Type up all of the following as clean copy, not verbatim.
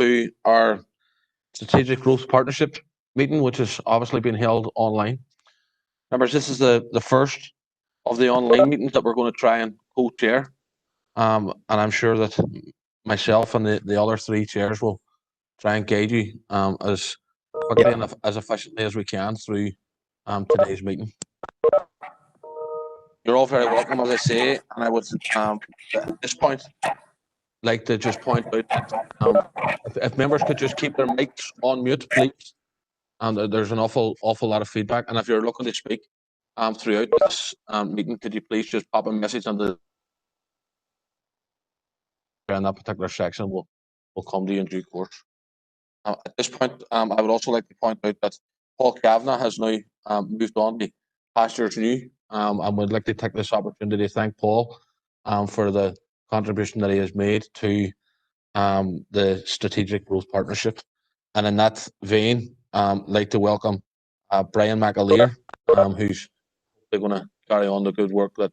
to our Strategic Growth Partnership meeting, which is obviously being held online. Members, this is the first of the online meetings that we're going to try and co-chair. And I'm sure that myself and the other three chairs will try and guide you as quickly and as efficiently as we can through today's meeting. You're all very welcome, as I say, and I would at this point like to just point out that if members could just keep their mics on mute, please. There's an awful lot of feedback, and if you're looking to speak throughout this meeting, could you please just pop a message on the in that particular section? We'll come to you in due course. At this point, I would also like to point out that Paul Kavanagh has now moved on to pastures new, and would like to take this opportunity to thank Paul for the contribution that he has made to the Strategic Growth Partnership. And in that vein, like to welcome Brian McAleer, who's going to carry on the good work that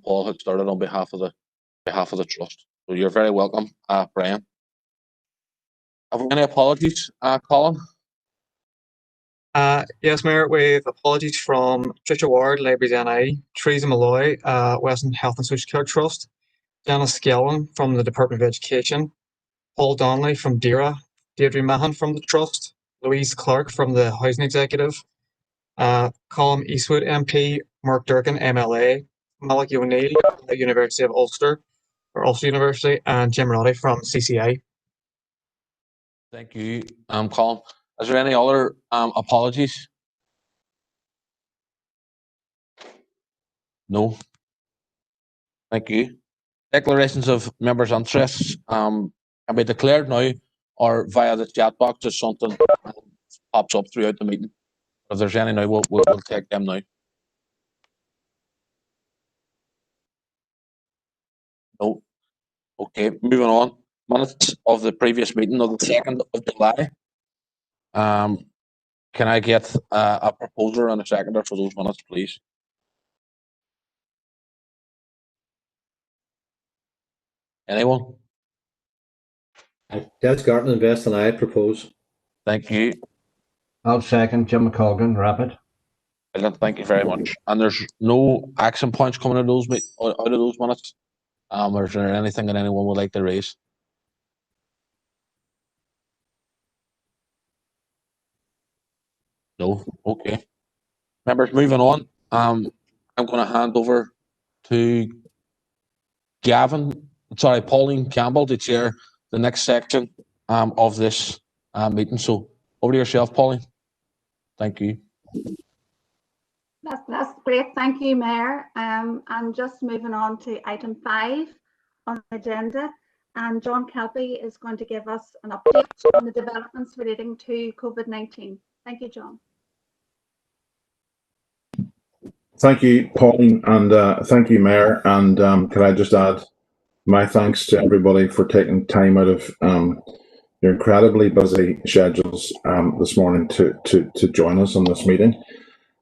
Paul had started on behalf of the trust. So you're very welcome, Brian. Have we any apologies, Colin? Yes, Mayor, with apologies from Tricia Ward, Libraries NI, Teresa Malloy, Western Health and Social Care Trust, Janice Skelton from the Department of Education, Paul Donnelly from DERA, Deirdre Mahan from the Trust, Louise Clark from the Housing Executive, Colm Eastwood MP, Mark Durkin MLA, Malachy O'Neill from the University of Ulster, or Ulster University, and Jim Roddy from CCI. Thank you, Colin. Is there any other apologies? No. Thank you. Declarations of members' interests can be declared now or via the chat box as something pops up throughout the meeting. If there's any now, we'll take them now. No. Okay, moving on. Minutes of the previous meeting of the 2nd of July. Can I get a proposer and a seconder for those minutes, please? Anyone? Des Garton, Invest, and I propose. Thank you. I'll second. Jim McColgan, Rapid. Brilliant. Thank you very much. And there's no action points coming out of those minutes. Or is there anything that anyone would like to raise? No. Okay. Members, moving on. I'm going to hand over to Pauline Campbell to chair the next section of this meeting. So over to yourself, Pauline. Thank you. That's great. Thank you, Mayor. And just moving on to item 5 on the agenda. And John Kelby is going to give us an update on the developments relating to COVID-19. Thank you, John. Thank you, Pauline, and thank you, Mayor. And can I just add my thanks to everybody for taking time out of your incredibly busy schedules this morning to join us on this meeting.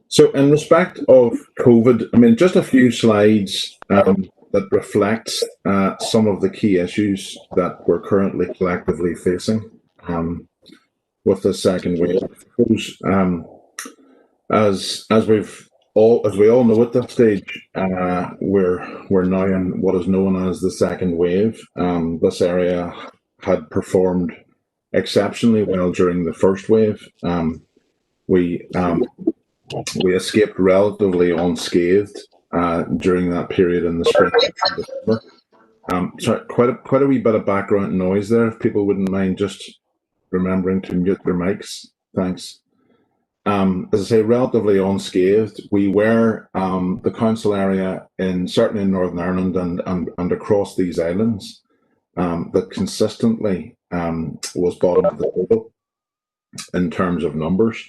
So in respect of COVID, I mean, just a few slides that reflects some of the key issues that we're currently collectively facing with the second wave. As we all know at this stage, we're now in what is known as the second wave. This area had performed exceptionally well during the first wave. We escaped relatively unscathed during that period in the spring and December. So quite a wee bit of background noise there. If people wouldn't mind just remembering to mute their mics, thanks. As I say, relatively unscathed. We were the council area certainly in Northern Ireland and across these islands that consistently was bottom of the table in terms of numbers.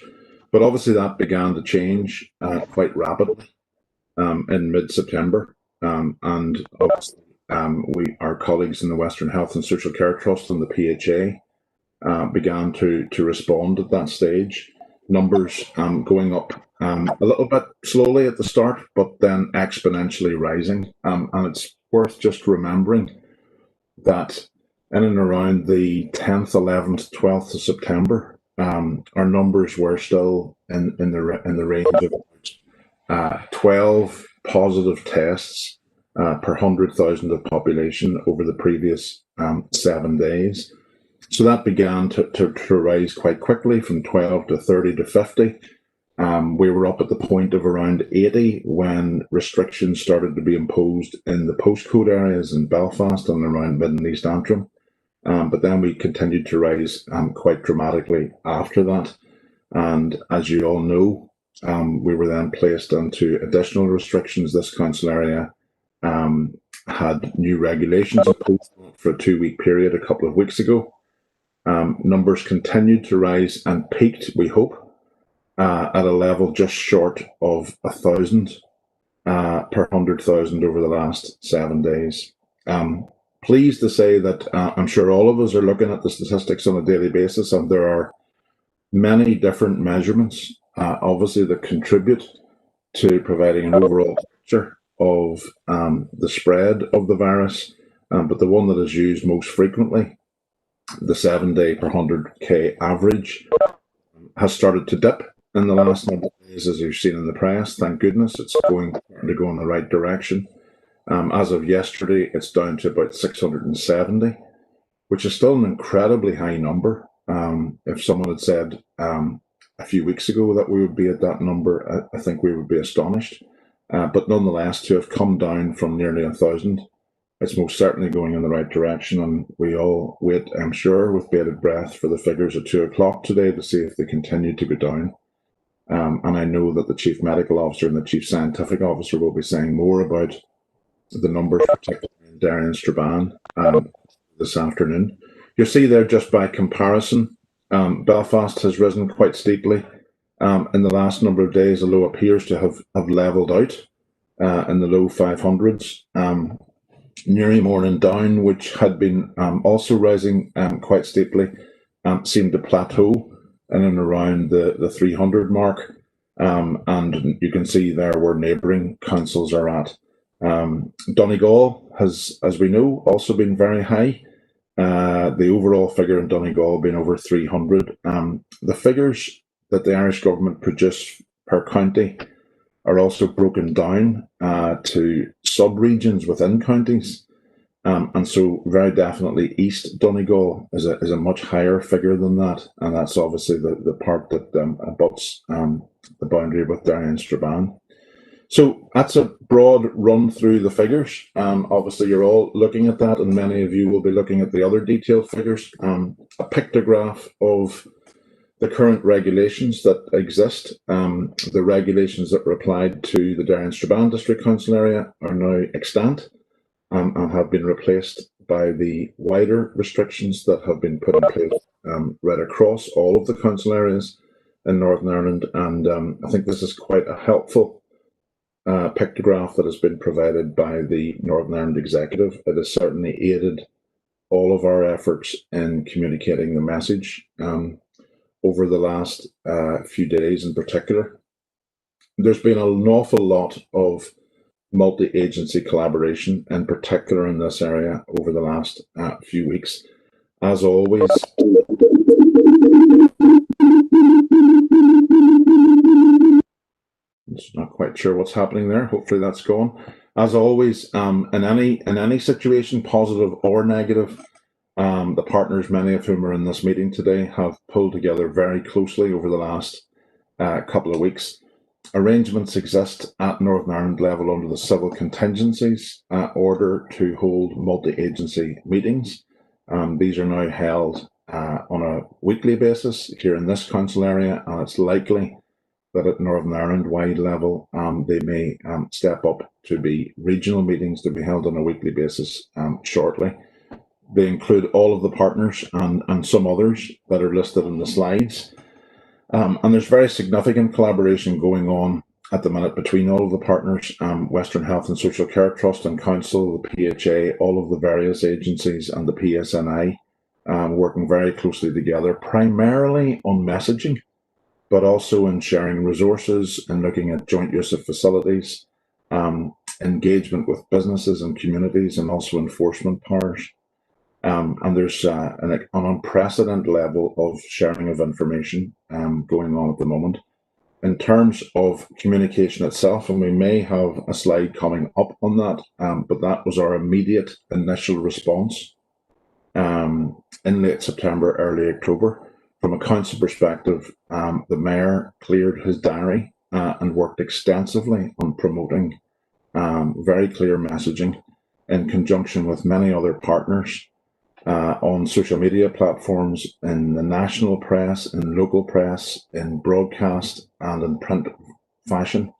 But obviously that began to change quite rapidly in mid-September, and obviously our colleagues in the Western Health and Social Care Trust and the PHA began to respond at that stage. Numbers going up a little bit slowly at the start, but then exponentially rising. And it's worth just remembering that in and around the 10th, 11th, 12th of September, our numbers were still in the range of 12 positive tests per 100,000 of population over the previous 7 days. So that began to rise quite quickly from 12 to 30 to 50. We were up at the point of around 80 when restrictions started to be imposed in the postcode areas in Belfast and around Mid and East Antrim. But then we continued to rise quite dramatically after that. And as you all know, we were then placed into additional restrictions. This council area had new regulations imposed for a 2-week period a couple of weeks ago. Numbers continued to rise and peaked, we hope, at a level just short of 1,000 per 100,000 over the last 7 days. Pleased to say that I'm sure all of us are looking at the statistics on a daily basis, and there are many different measurements, obviously, that contribute to providing an overall picture of the spread of the virus, but the one that is used most frequently, the 7-day per 100k average, has started to dip in the last number of days, as you've seen in the press. Thank goodness it's starting to go in the right direction. As of yesterday, it's down to about 670, which is still an incredibly high number. If someone had said a few weeks ago that we would be at that number, I think we would be astonished. But nonetheless, to have come down from nearly 1,000, it's most certainly going in the right direction, and we all wait, I'm sure, with bated breath for the figures at 2 o'clock today to see if they continue to go down. And I know that the Chief Medical Officer and the Chief Scientific Officer will be saying more about the numbers, particularly in Derry and Strabane, this afternoon. You'll see there, just by comparison, Belfast has risen quite steeply in the last number of days, although appears to have levelled out in the low 500s. Newry, Morning Down, which had been also rising quite steeply, seemed to plateau in and around the 300 mark. And you can see there where neighbouring councils are at. Donegal has, as we know, also been very high. The overall figure in Donegal being over 300. The figures that the Irish government produce per county are also broken down to sub-regions within counties. And so very definitely East Donegal is a much higher figure than that. And that's obviously the part that abuts the boundary with Derry and Strabane. So that's a broad run through the figures. Obviously you're all looking at that, and many of you will be looking at the other detailed figures. A pictograph of the current regulations that exist. The regulations that were applied to the Derry and Strabane District Council area are now extant and have been replaced by the wider restrictions that have been put in place right across all of the council areas in Northern Ireland. And I think this is quite a helpful pictograph that has been provided by the Northern Ireland Executive. It has certainly aided all of our efforts in communicating the message over the last few days in particular. There's been an awful lot of multi-agency collaboration, in particular in this area, over the last few weeks. As always, it's not quite sure what's happening there. Hopefully that's gone. As always, in any situation, positive or negative, the partners, many of whom are in this meeting today, have pulled together very closely over the last couple of weeks. Arrangements exist at Northern Ireland level under the civil contingencies order to hold multi-agency meetings. These are now held on a weekly basis here in this council area, and it's likely that at Northern Ireland wide level they may step up to be regional meetings to be held on a weekly basis shortly. They include all of the partners and some others that are listed in the slides. And there's very significant collaboration going on at the minute between all of the partners, Western Health and Social Care Trust and Council, the PHA, all of the various agencies and the PSNI, working very closely together, primarily on messaging, but also in sharing resources and looking at joint use of facilities, engagement with businesses and communities, and also enforcement powers. And there's an unprecedented level of sharing of information going on at the moment. In terms of communication itself, and we may have a slide coming up on that, but that was our immediate initial response in late September, early October. From a council perspective, the Mayor cleared his diary and worked extensively on promoting very clear messaging in conjunction with many other partners on social media platforms, in the national press, in local press, in broadcast and in print fashion,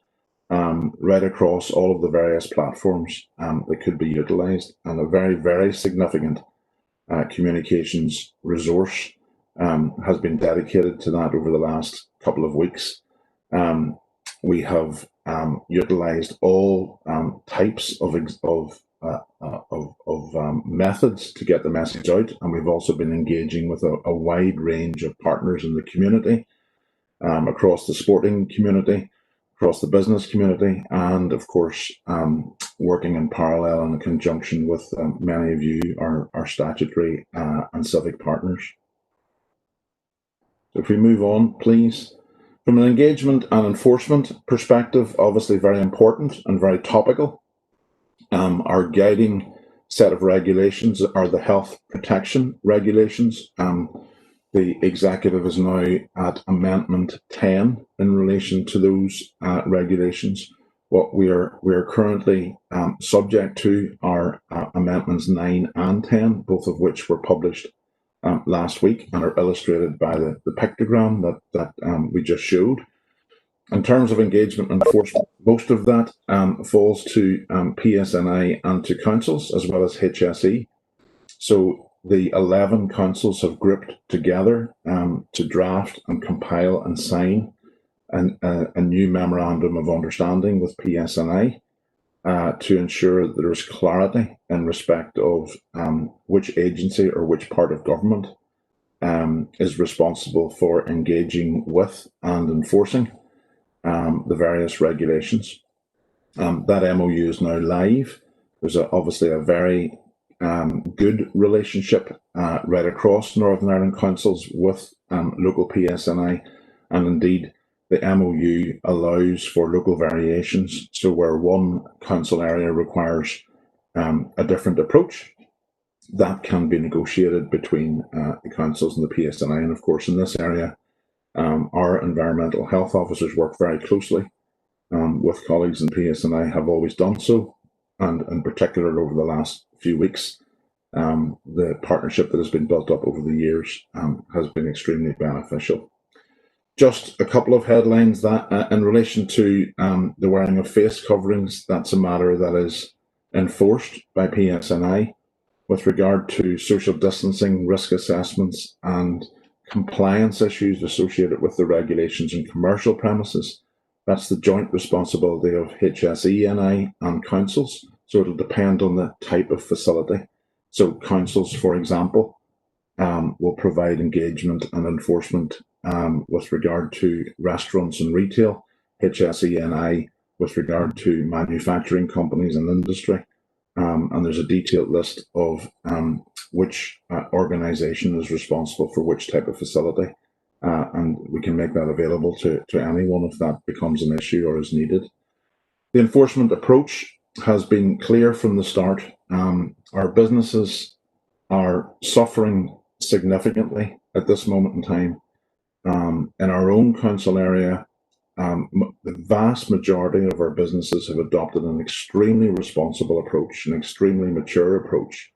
right across all of the various platforms that could be utilised, and a very, very significant communications resource has been dedicated to that over the last couple of weeks. We have utilised all types of methods to get the message out, and we've also been engaging with a wide range of partners in the community, across the sporting community, across the business community, and of course working in parallel and in conjunction with many of you, our statutory and civic partners. If we move on, please. From an engagement and enforcement perspective, obviously very important and very topical. Our guiding set of regulations are the health protection regulations. The executive is now at Amendment 10 in relation to those regulations. What we are currently subject to are Amendments 9 and 10, both of which were published last week and are illustrated by the pictogram that we just showed. In terms of engagement and enforcement, most of that falls to PSNI and to councils, as well as HSE. So the 11 councils have grouped together to draft and compile and sign a new memorandum of understanding with PSNI to ensure that there is clarity in respect of which agency or which part of government is responsible for engaging with and enforcing the various regulations. That MOU is now live. There's obviously a very good relationship right across Northern Ireland councils with local PSNI, and indeed the MOU allows for local variations. So where one council area requires a different approach, that can be negotiated between the councils and the PSNI. And of course, in this area, our environmental health officers work very closely with colleagues in PSNI, have always done so, and in particular over the last few weeks, the partnership that has been built up over the years has been extremely beneficial. Just a couple of headlines that in relation to the wearing of face coverings, that's a matter that is enforced by PSNI. With regard to social distancing, risk assessments and compliance issues associated with the regulations in commercial premises, that's the joint responsibility of HSE, and councils. So it'll depend on the type of facility. So councils, for example, will provide engagement and enforcement with regard to restaurants and retail, HSE with regard to manufacturing companies and industry. And there's a detailed list of which organisation is responsible for which type of facility. And we can make that available to anyone if that becomes an issue or is needed. The enforcement approach has been clear from the start. Our businesses are suffering significantly at this moment in time. In our own council area, the vast majority of our businesses have adopted an extremely responsible approach, an extremely mature approach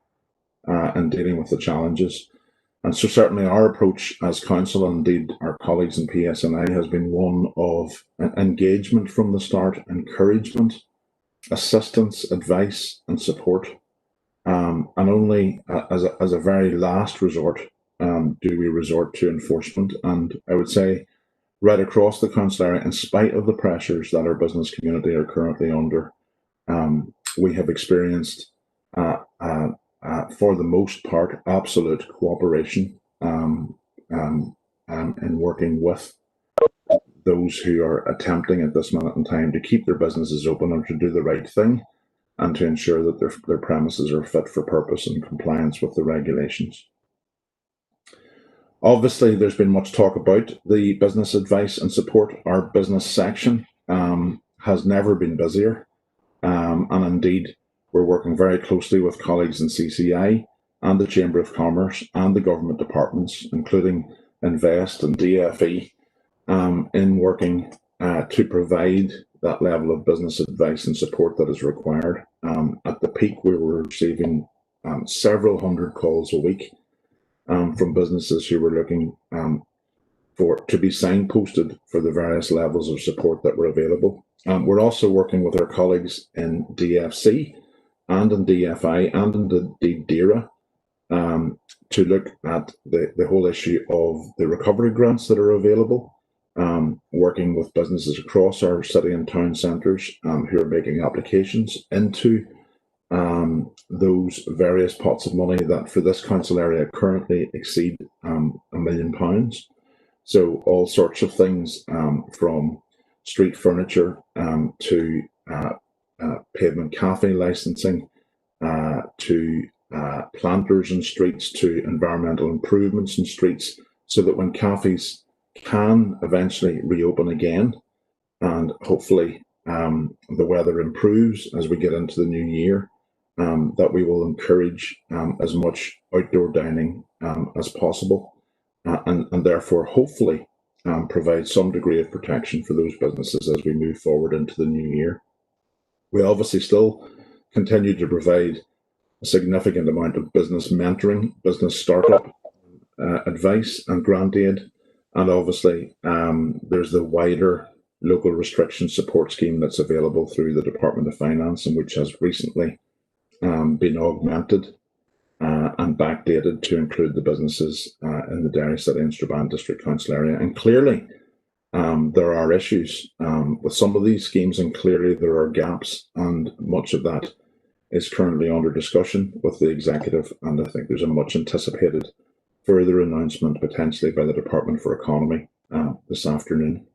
in dealing with the challenges. And so certainly our approach as council, and indeed our colleagues in PSNI, has been one of engagement from the start, encouragement, assistance, advice and support. And only as a very last resort do we resort to enforcement. And I would say right across the council area, in spite of the pressures that our business community are currently under, we have experienced for the most part, absolute cooperation in working with those who are attempting at this minute in time to keep their businesses open and to do the right thing and to ensure that their premises are fit for purpose and compliance with the regulations. Obviously, there's been much talk about the business advice and support. Our business section has never been busier, and indeed, we're working very closely with colleagues in CCI and the Chamber of Commerce and the government departments, including Invest and DFE, in working to provide that level of business advice and support that is required. At the peak, we were receiving several hundred calls a week from businesses who were looking to be signposted for the various levels of support that were available. We're also working with our colleagues in DFC and in DFI and indeed DERA to look at the whole issue of the recovery grants that are available, working with businesses across our city and town centres who are making applications into those various pots of money that for this council area currently exceed £1 million. So all sorts of things from street furniture to pavement cafe licensing to planters in streets to environmental improvements in streets, so that when cafes can eventually reopen again and hopefully the weather improves as we get into the new year, that we will encourage as much outdoor dining as possible and therefore hopefully provide some degree of protection for those businesses as we move forward into the new year. We obviously still continue to provide a significant amount of business mentoring, business startup advice and grant aid. And obviously there's the wider local restriction support scheme that's available through the Department of Finance, and which has recently been augmented and backdated to include the businesses in the Derry City and Strabane District Council area. And clearly there are issues with some of these schemes, and clearly there are gaps, and much of that is currently under discussion with the executive, and I think there's a much anticipated further announcement potentially by the Department for Economy this afternoon.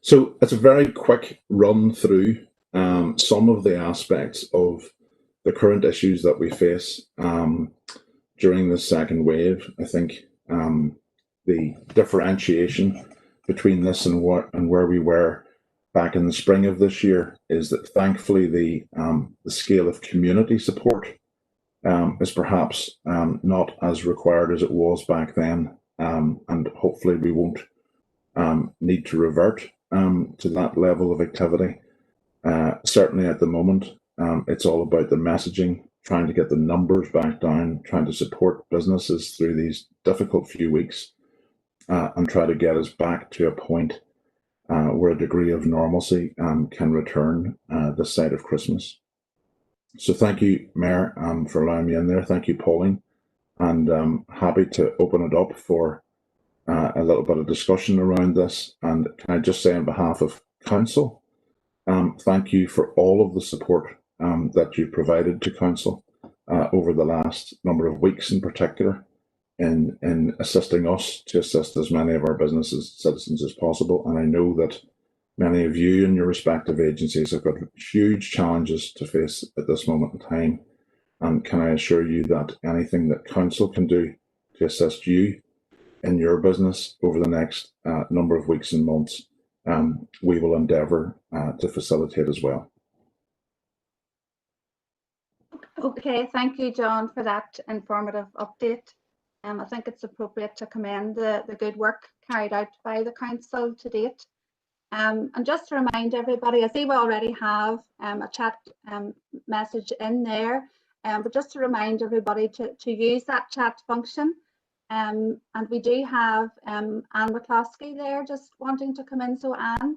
So it's a very quick run through some of the aspects of the current issues that we face during the second wave. I think the differentiation between this and where we were back in the spring of this year is that thankfully the scale of community support is perhaps not as required as it was back then, and hopefully we won't need to revert to that level of activity. Certainly at the moment, it's all about the messaging, trying to get the numbers back down, trying to support businesses through these difficult few weeks, and try to get us back to a point where a degree of normalcy can return this side of Christmas. So thank you, Mayor, for allowing me in there. Thank you, Pauline, and happy to open it up for a little bit of discussion around this. And can I just say on behalf of Council, thank you for all of the support that you've provided to Council over the last number of weeks in particular in assisting us to assist as many of our businesses, citizens as possible. And I know that many of you in your respective agencies have got huge challenges to face at this moment in time. And can I assure you that anything that Council can do to assist you in your business over the next number of weeks and months, we will endeavour to facilitate as well. Okay, thank you, John, for that informative update. I think it's appropriate to commend the good work carried out by the Council to date. And just to remind everybody, I see we already have a chat message in there, but just to remind everybody to use that chat function. And we do have Anne McCloskey there just wanting to come in. So Anne.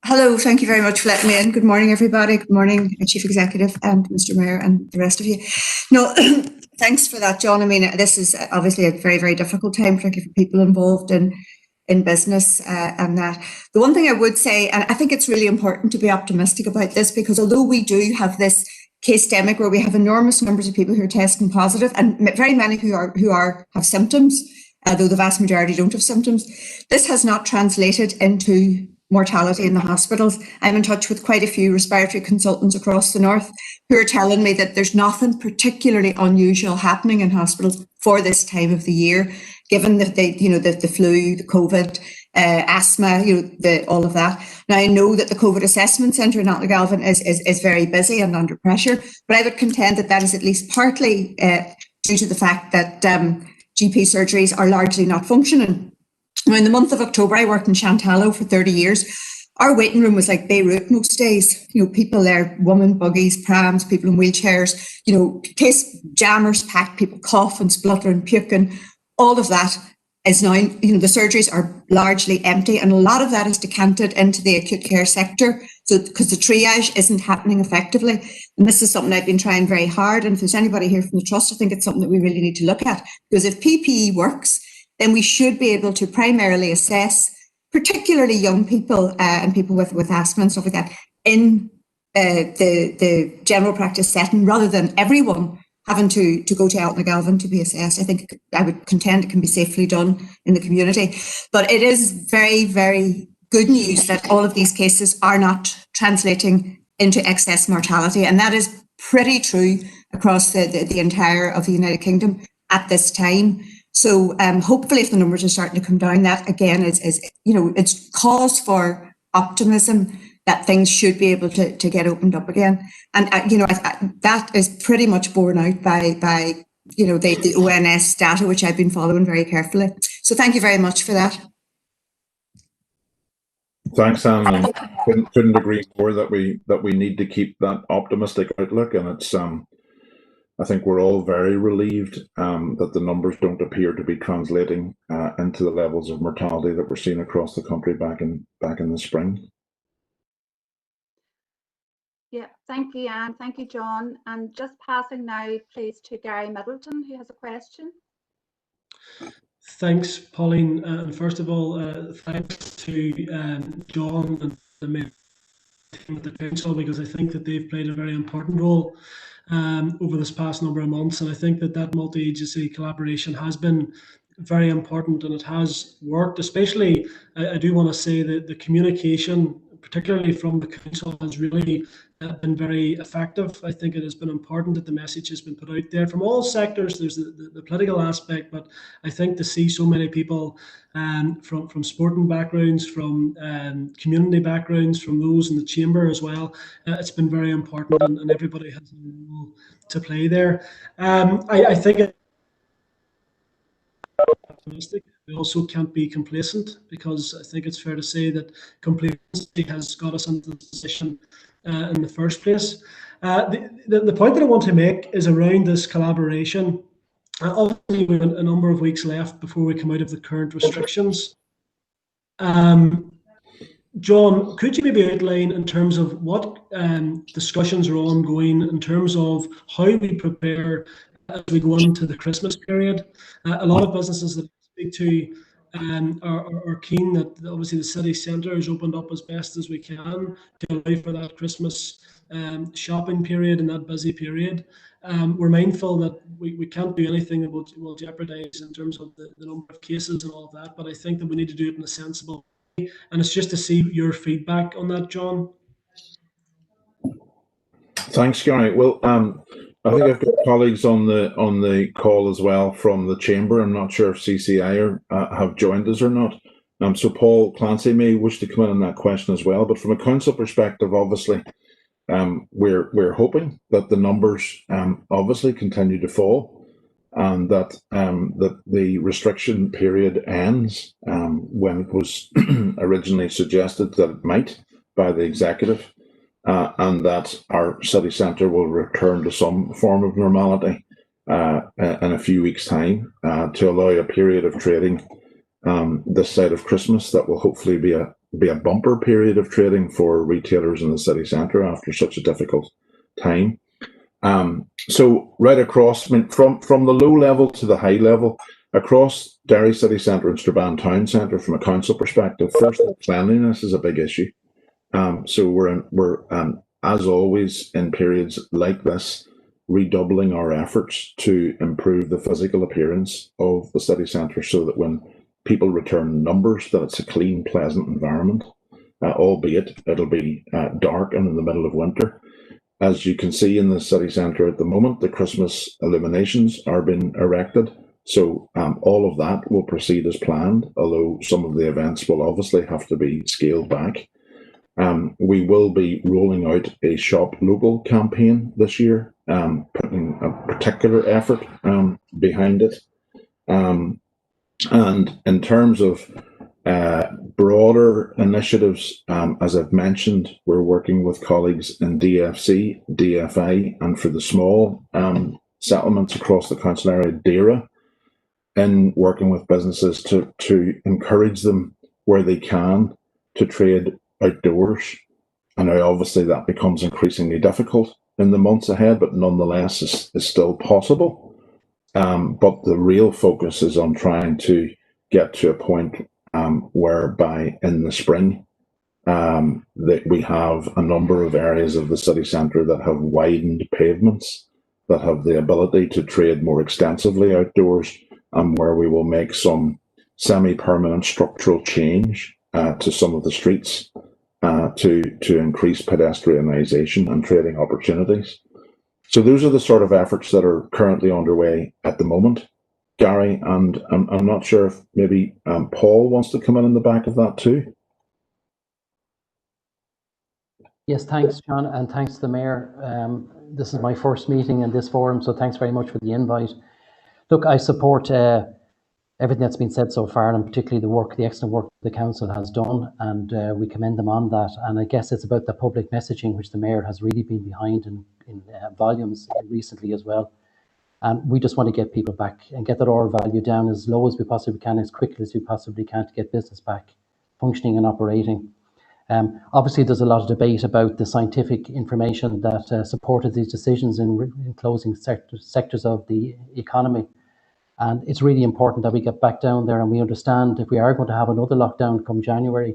Hello, thank you very much for letting me in. Good morning, everybody. Good morning, Chief Executive and Mr. Mayor and the rest of you. No, thanks for that, John. I mean, this is obviously a very, very difficult time, particularly for people involved in business and that. The one thing I would say, and I think it's really important to be optimistic about this, because although we do have this case demic where we have enormous numbers of people who are testing positive and very many who have symptoms, though the vast majority don't have symptoms, this has not translated into mortality in the hospitals. I'm in touch with quite a few respiratory consultants across the north who are telling me that there's nothing particularly unusual happening in hospitals for this time of the year, given that the flu, the COVID, asthma, all of that. Now, I know that the COVID assessment centre in Galvin is very busy and under pressure, but I would contend that is at least partly due to the fact that GP surgeries are largely not functioning. Now, in the month of October, I worked in Chantallo for 30 years. Our waiting room was like Beirut most days. People there, women, buggies, prams, people in wheelchairs, case jammers packed, people coughing, spluttering, puking. All of that is now, the surgeries are largely empty, and a lot of that is decanted into the acute care sector. So, because the triage isn't happening effectively. And this is something I've been trying very hard. And if there's anybody here from the Trust, I think it's something that we really need to look at. Because if PPE works, then we should be able to primarily assess, particularly young people and people with asthma and stuff like that, in the general practice setting, rather than everyone having to go to Galvin to be assessed. I think I would contend it can be safely done in the community. But it is very, very good news that all of these cases are not translating into excess mortality. And that is pretty true across the entire of the United Kingdom at this time. So hopefully, if the numbers are starting to come down, that again is it's cause for optimism that things should be able to get opened up again. And that is pretty much borne out by the ONS data, which I've been following very carefully. So thank you very much for that. Thanks, Anne. Couldn't agree more that we need to keep that optimistic outlook, and it's I think we're all very relieved that the numbers don't appear to be translating into the levels of mortality that we're seeing across the country back in the spring. Yeah, thank you, Anne. Thank you, John. And just passing now, please, to Gary Middleton, who has a question. Thanks, Pauline. And first of all, thanks to John and the team at the council, because I think that they've played a very important role over this past number of months. And I think that multi-agency collaboration has been very important, and it has worked. Especially, I do want to say that the communication, particularly from the council, has really been very effective. I think it has been important that the message has been put out there from all sectors. There's the political aspect, but I think to see so many people from sporting backgrounds, from community backgrounds, from those in the chamber as well, it's been very important, and everybody has a role to play there. I think optimistic. We also can't be complacent, because I think it's fair to say that complacency has got us into this position in the first place. The point that I want to make is around this collaboration. Obviously, we have a number of weeks left before we come out of the current restrictions. John, could you maybe outline in terms of what discussions are ongoing in terms of how we prepare as we go into the Christmas period? A lot of businesses that I speak to are keen that obviously the city centre is opened up as best as we can to allow for that Christmas shopping period and that busy period. We're mindful that we can't do anything that will jeopardise in terms of the number of cases and all of that, but I think that we need to do it in a sensible way. And it's just to see your feedback on that, John. Thanks, Gary. Well, I think I've got colleagues on the call as well from the chamber. I'm not sure if CCI have joined us or not. So Paul Clancy may wish to come in on that question as well. But from a council perspective, obviously, we're hoping that the numbers obviously continue to fall, and that the restriction period ends when it was originally suggested that it might by the executive. And that our city centre will return to some form of normality in a few weeks' time to allow a period of trading this side of Christmas that will hopefully be a bumper period of trading for retailers in the city centre after such a difficult time. So right across, I mean, from the low level to the high level, across Derry City Centre and Strabane Town Centre, from a council perspective, first of all, cleanliness is a big issue. So we're as always in periods like this, redoubling our efforts to improve the physical appearance of the city centre, so that when people return numbers, that it's a clean, pleasant environment. albeit it'll be dark and in the middle of winter. As you can see in the city centre at the moment, the Christmas illuminations are being erected. So all of that will proceed as planned, although some of the events will obviously have to be scaled back. We will be rolling out a Shop Local campaign this year, putting a particular effort behind it. And in terms of broader initiatives, as I've mentioned, we're working with colleagues in DFC, DFI, and for the small settlements across the council area, Derry, in working with businesses to encourage them where they can to trade outdoors. And now obviously that becomes increasingly difficult in the months ahead, but nonetheless is still possible. But the real focus is on trying to get to a point whereby in the spring that we have a number of areas of the city centre that have widened pavements, that have the ability to trade more extensively outdoors, and where we will make some semi-permanent structural change to some of the streets to increase pedestrianisation and trading opportunities. So those are the sort of efforts that are currently underway at the moment, Gary, and I'm not sure if maybe Paul wants to come in the back of that too. Yes, thanks, John, and thanks to the Mayor. This is my first meeting in this forum, so thanks very much for the invite. Look, I support everything that's been said so far, and particularly the excellent work the Council has done, and we commend them on that. And I guess it's about the public messaging, which the Mayor has really been behind in volumes recently as well. And we just want to get people back and get that R value down as low as we possibly can, as quickly as we possibly can, to get business back functioning and operating. Obviously, there's a lot of debate about the scientific information that supported these decisions in closing sectors of the economy. And it's really important that we get back down there and we understand, if we are going to have another lockdown come January,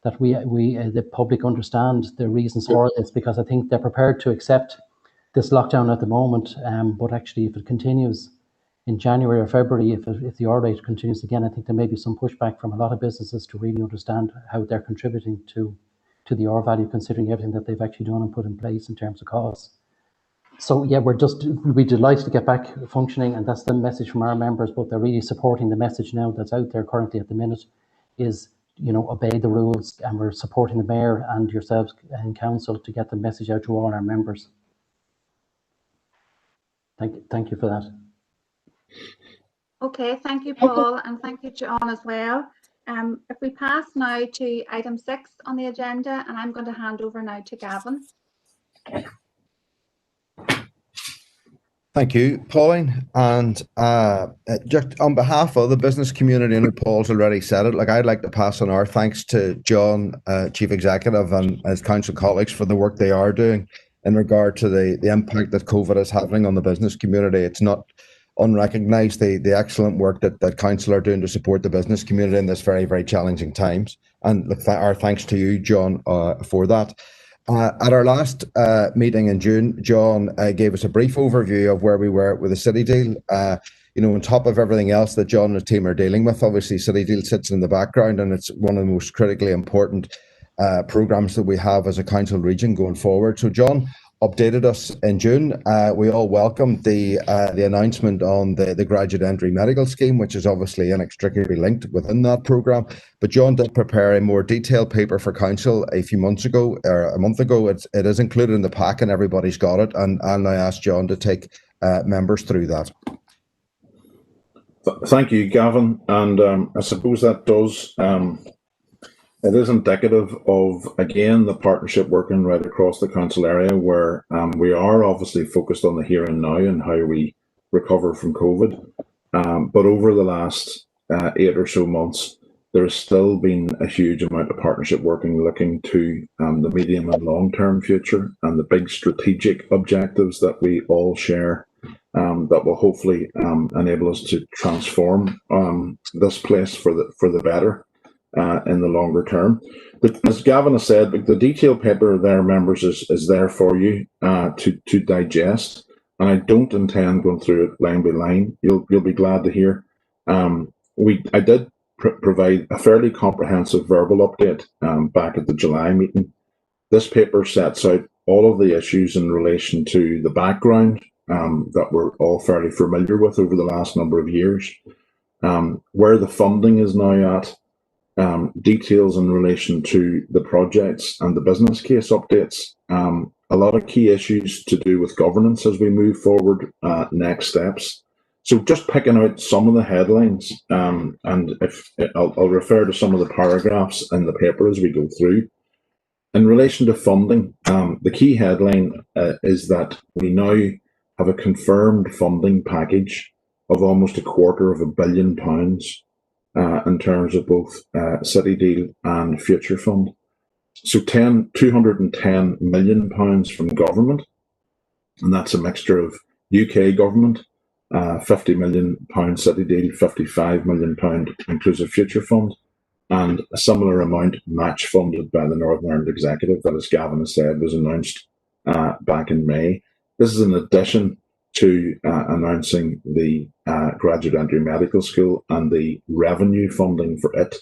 that the public understand the reasons for this, because I think they're prepared to accept this lockdown at the moment. But actually, if it continues in January or February, if the R rate continues again, I think there may be some pushback from a lot of businesses to really understand how they're contributing to the R value, considering everything that they've actually done and put in place in terms of costs. So yeah, we'll be delighted to get back functioning, and that's the message from our members. But they're really supporting the message now that's out there currently at the minute is, obey the rules, and we're supporting the Mayor and yourselves and Council to get the message out to all our members. Thank you for that. Okay, thank you, Paul, and thank you, John, as well. If we pass now to item 6 on the agenda, and I'm going to hand over now to Gavin. Thank you, Pauline. And just on behalf of the business community, and Paul's already said it, I'd like to pass on our thanks to John, Chief Executive, and his council colleagues for the work they are doing in regard to the impact that COVID is having on the business community. It's not unrecognised, the excellent work that council are doing to support the business community in this very, very challenging times. And our thanks to you, John, for that. At our last meeting in June, John gave us a brief overview of where we were with the City Deal. On top of everything else that John and his team are dealing with, obviously City Deal sits in the background, and it's one of the most critically important programmes that we have as a council region going forward. So John updated us in June. We all welcomed the announcement on the graduate entry medical scheme, which is obviously inextricably linked within that programme. But John did prepare a more detailed paper for council a month ago. It is included in the pack and everybody's got it. And I asked John to take members through that. Thank you, Gavin. And I suppose that does it is indicative of, again, the partnership working right across the council area, where we are obviously focused on the here and now and how we recover from COVID. But over the last 8 or so months, there has still been a huge amount of partnership working, looking to the medium and long-term future and the big strategic objectives that we all share, that will hopefully enable us to transform this place for the better. In the longer term. But as Gavin has said, the detailed paper there, members, is there for you to digest, and I don't intend going through it line by line. You'll be glad to hear. I did provide a fairly comprehensive verbal update back at the July meeting. This paper sets out all of the issues in relation to the background that we're all fairly familiar with over the last number of years, where the funding is now at, details in relation to the projects and the business case updates, a lot of key issues to do with governance as we move forward, next steps. So just picking out some of the headlines, and if I'll refer to some of the paragraphs in the paper as we go through. In relation to funding, the key headline is that we now have a confirmed funding package of almost £250 million in terms of both City Deal and Future Fund. So £210 million from government, and that's a mixture of UK government, £50 million City Deal, £55 million Inclusive Future Fund, and a similar amount match funded by the Northern Ireland Executive that, as Gavin has said, was announced back in May. This is in addition to announcing the graduate entry medical school and the revenue funding for it,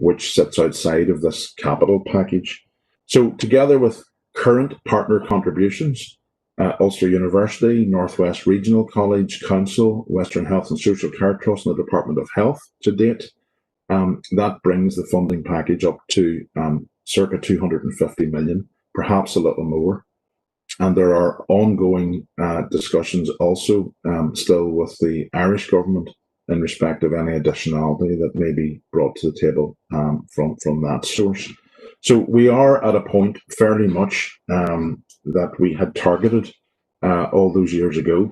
which sits outside of this capital package. So together with current partner contributions, Ulster University, Northwest Regional College, Council, Western Health and Social Care Trust and the Department of Health to date, that brings the funding package up to circa 250 million, perhaps a little more. And there are ongoing discussions also still with the Irish government in respect of any additionality that may be brought to the table from that source. So we are at a point fairly much that we had targeted all those years ago,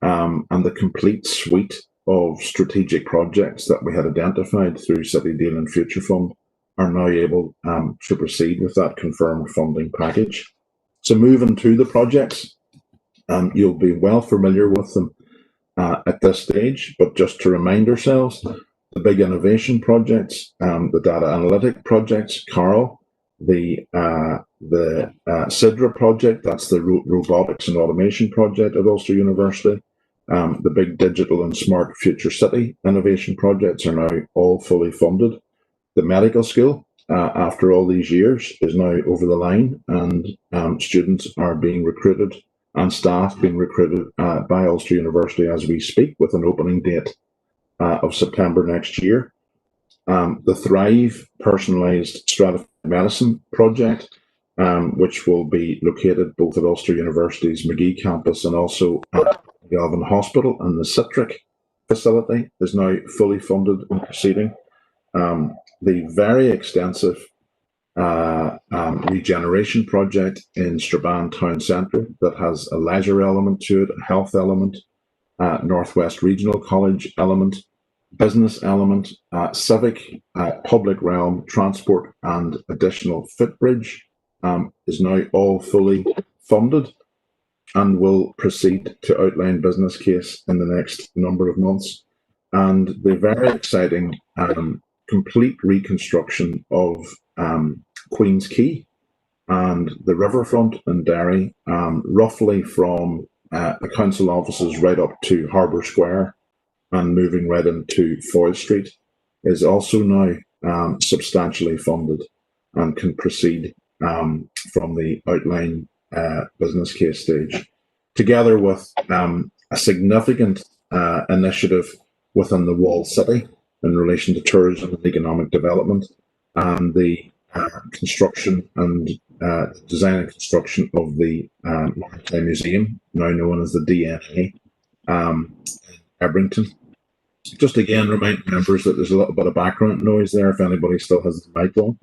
and the complete suite of strategic projects that we had identified through City Deal and Future Fund are now able to proceed with that confirmed funding package. So moving to the projects, you'll be well familiar with them at this stage, but just to remind ourselves, the big innovation projects, the data analytic projects, Carl, the SIDRA project, that's the robotics and automation project at Ulster University. The big digital and smart future city innovation projects are now all fully funded. The medical school, after all these years, is now over the line, and students are being recruited and staff being recruited by Ulster University as we speak, with an opening date of September next year. The Thrive personalised stratified medicine project, which will be located both at Ulster University's Magee campus and also at Galvin Hospital, and the Citric facility is now fully funded and proceeding. The very extensive regeneration project in Strabane Town Centre that has a leisure element to it, a health element, Northwest Regional College element, business element, civic, public realm, transport and additional footbridge is now all fully funded and will proceed to outline business case in the next number of months. And the very exciting complete reconstruction of Queen's Quay and the riverfront in Derry, roughly from the council offices right up to Harbour Square and moving right into Foyle Street, is also now substantially funded and can proceed from the outline business case stage, together with a significant initiative within the Walled City in relation to tourism and economic development, and the construction and design and construction of the Maritime Museum, now known as the DNA, in Ebrington. Just again, remind members that there's a little bit of background noise there if anybody still has the mic on.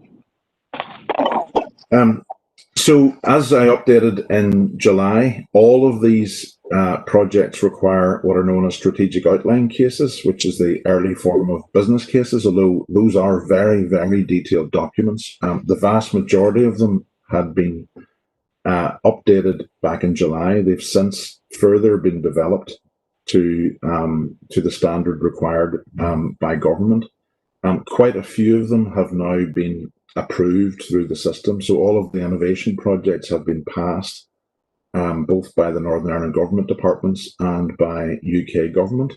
So as I updated in July, all of these projects require what are known as strategic outline cases, which is the early form of business cases, although those are very, very detailed documents. The vast majority of them had been updated back in July. They've since further been developed to the standard required by government. Quite a few of them have now been approved through the system. So all of the innovation projects have been passed, both by the Northern Ireland government departments and by UK government.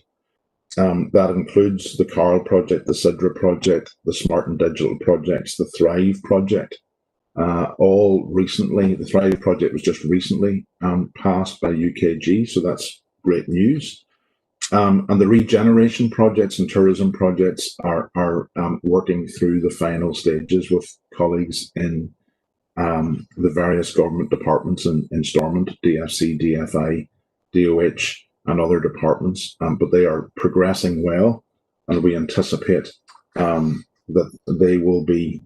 That includes the Carl project, the Sidra project, the Smart and Digital projects, the Thrive project. All recently, the Thrive project was just recently passed by UKG, so that's great news. And the regeneration projects and tourism projects are working through the final stages with colleagues in the various government departments in Stormont, DFC, DFI, DOH, and other departments, but they are progressing well, and we anticipate that they will be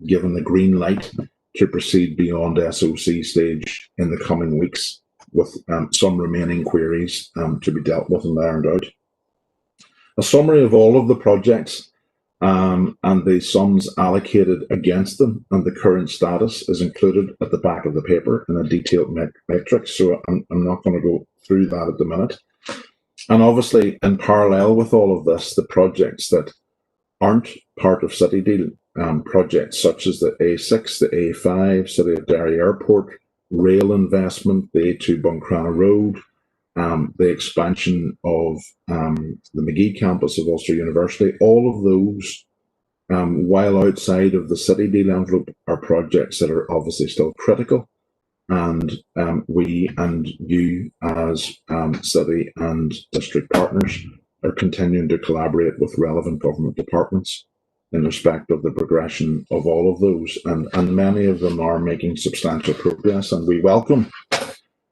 given the green light to proceed beyond SOC stage in the coming weeks, with some remaining queries to be dealt with and ironed out. A summary of all of the projects and the sums allocated against them and the current status is included at the back of the paper in a detailed matrix, so I'm not going to go through that at the minute. And obviously, in parallel with all of this, the projects that aren't part of City Deal, projects such as the A6, the A5, City of Derry Airport, rail investment, the A2 Buncrana Road, the expansion of the McGee campus of Ulster University, all of those, while outside of the City Deal envelope, are projects that are obviously still critical. And we and you as city and district partners are continuing to collaborate with relevant government departments in respect of the progression of all of those. And many of them are making substantial progress, and we welcome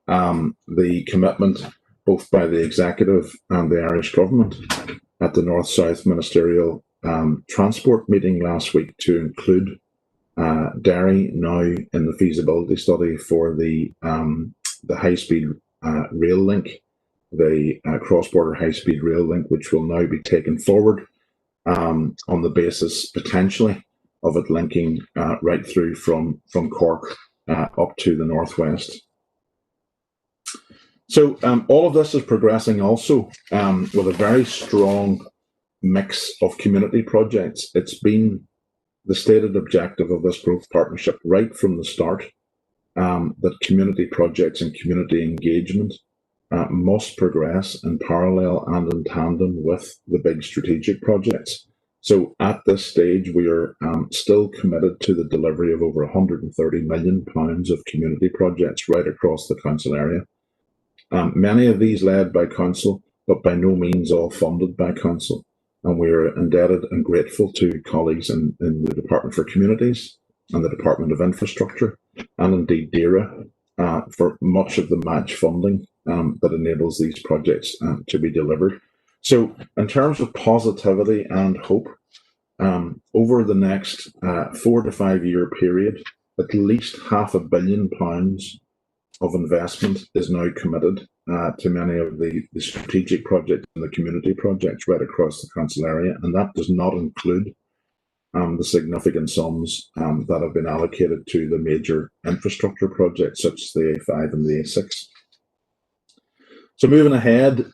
the commitment both by the executive and the Irish government at the North-South Ministerial Transport meeting last week to include Derry now in the feasibility study for the high-speed rail link, the cross-border high-speed rail link, which will now be taken forward on the basis potentially of it linking right through from Cork up to the northwest. So all of this is progressing also with a very strong mix of community projects. It's been the stated objective of this growth partnership right from the start that community projects and community engagement must progress in parallel and in tandem with the big strategic projects. So at this stage, we are still committed to the delivery of over £130 million of community projects right across the council area. Many of these led by council, but by no means all funded by council. And we are indebted and grateful to colleagues in the Department for Communities and the Department of Infrastructure, and indeed DERA, for much of the match funding that enables these projects to be delivered. So in terms of positivity and hope, over the next 4 to 5 year period, at least £500 million of investment is now committed to many of the strategic projects and the community projects right across the council area, and that does not include the significant sums that have been allocated to the major infrastructure projects such as the A5 and the A6. So moving ahead,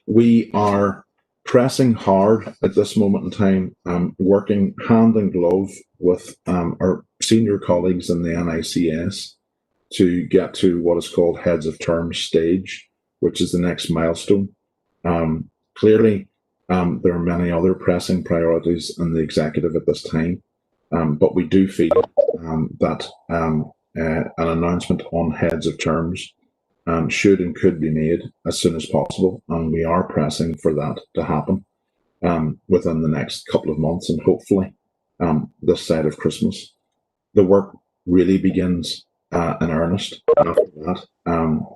we are pressing hard at this moment in time, working hand in glove with our senior colleagues in the NICS to get to what is called heads of terms stage, which is the next milestone. Clearly, there are many other pressing priorities in the executive at this time, but we do feel that an announcement on heads of terms should and could be made as soon as possible, and we are pressing for that to happen within the next couple of months, and hopefully this side of Christmas. The work really begins in earnest after that,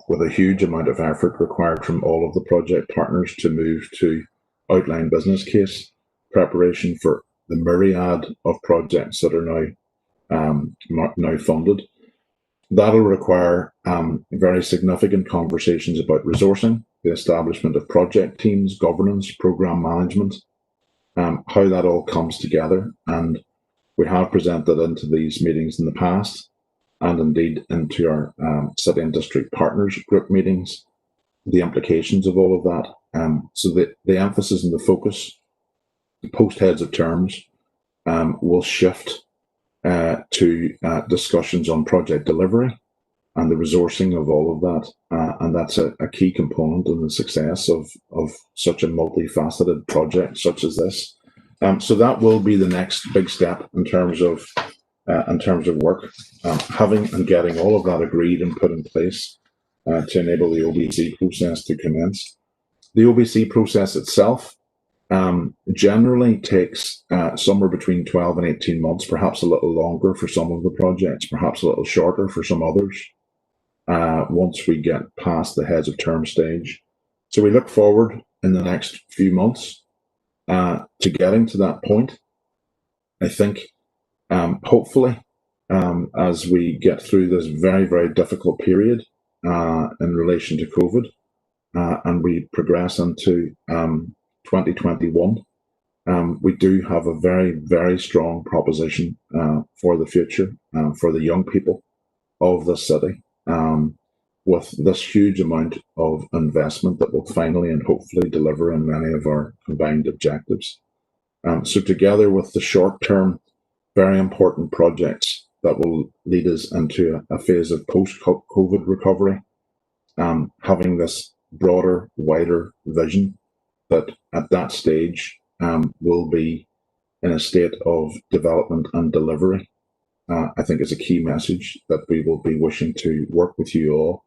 with a huge amount of effort required from all of the project partners to move to outline business case preparation for the myriad of projects that are now funded. That'll require very significant conversations about resourcing, the establishment of project teams, governance, program management, how that all comes together. And we have presented into these meetings in the past, and indeed into our city and district partners group meetings, the implications of all of that. So the emphasis and the focus post heads of terms will shift to discussions on project delivery, and the resourcing of all of that. And that's a key component in the success of such a multifaceted project such as this. So that will be the next big step in terms of work, having and getting all of that agreed and put in place to enable the OBC process to commence. The OBC process itself generally takes somewhere between 12 and 18 months, perhaps a little longer for some of the projects, perhaps a little shorter for some others, once we get past the heads of term stage. So we look forward in the next few months to getting to that point. I think hopefully as we get through this very, very difficult period in relation to COVID and we progress into 2021, we do have a very, very strong proposition for the future, for the young people of the city, with this huge amount of investment that will finally and hopefully deliver on many of our combined objectives. So together with the short-term, very important projects that will lead us into a phase of post-COVID recovery, having this broader, wider vision that at that stage will be in a state of development and delivery, I think is a key message that we will be wishing to work with you all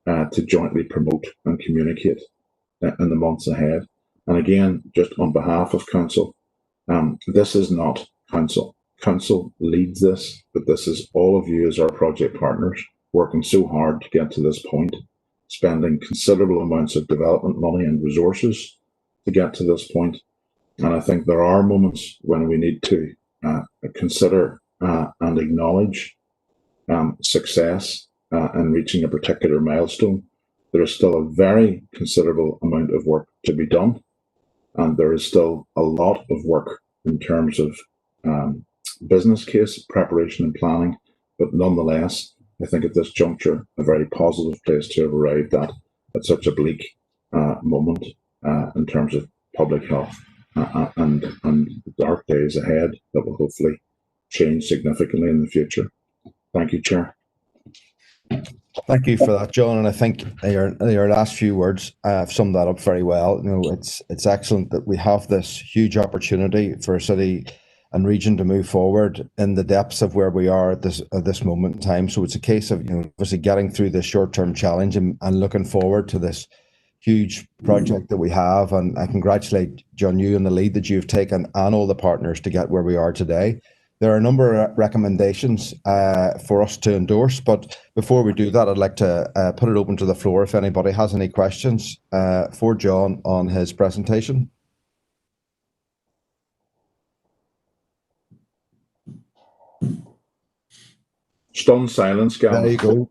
to jointly promote and communicate in the months ahead. And again, just on behalf of Council, this is not Council. Council leads this, but this is all of you as our project partners working so hard to get to this point, spending considerable amounts of development money and resources to get to this point. And I think there are moments when we need to consider and acknowledge success in reaching a particular milestone. There is still a very considerable amount of work to be done, and there is still a lot of work in terms of business case preparation and planning, but nonetheless, I think at this juncture, a very positive place to have arrived at such a bleak moment in terms of public health and the dark days ahead that will hopefully change significantly in the future. Thank you, Chair. Thank you for that, John. And I think your last few words have summed that up very well. You know, it's excellent that we have this huge opportunity for a city and region to move forward in the depths of where we are at this moment in time. So it's a case of, you know, obviously getting through this short-term challenge and looking forward to this huge project that we have. And I congratulate John, you and the lead that you've taken and all the partners to get where we are today. There are a number of recommendations for us to endorse, but before we do that, I'd like to put it open to the floor if anybody has any questions for John on his presentation. Stunned silence, Gavin. There you go.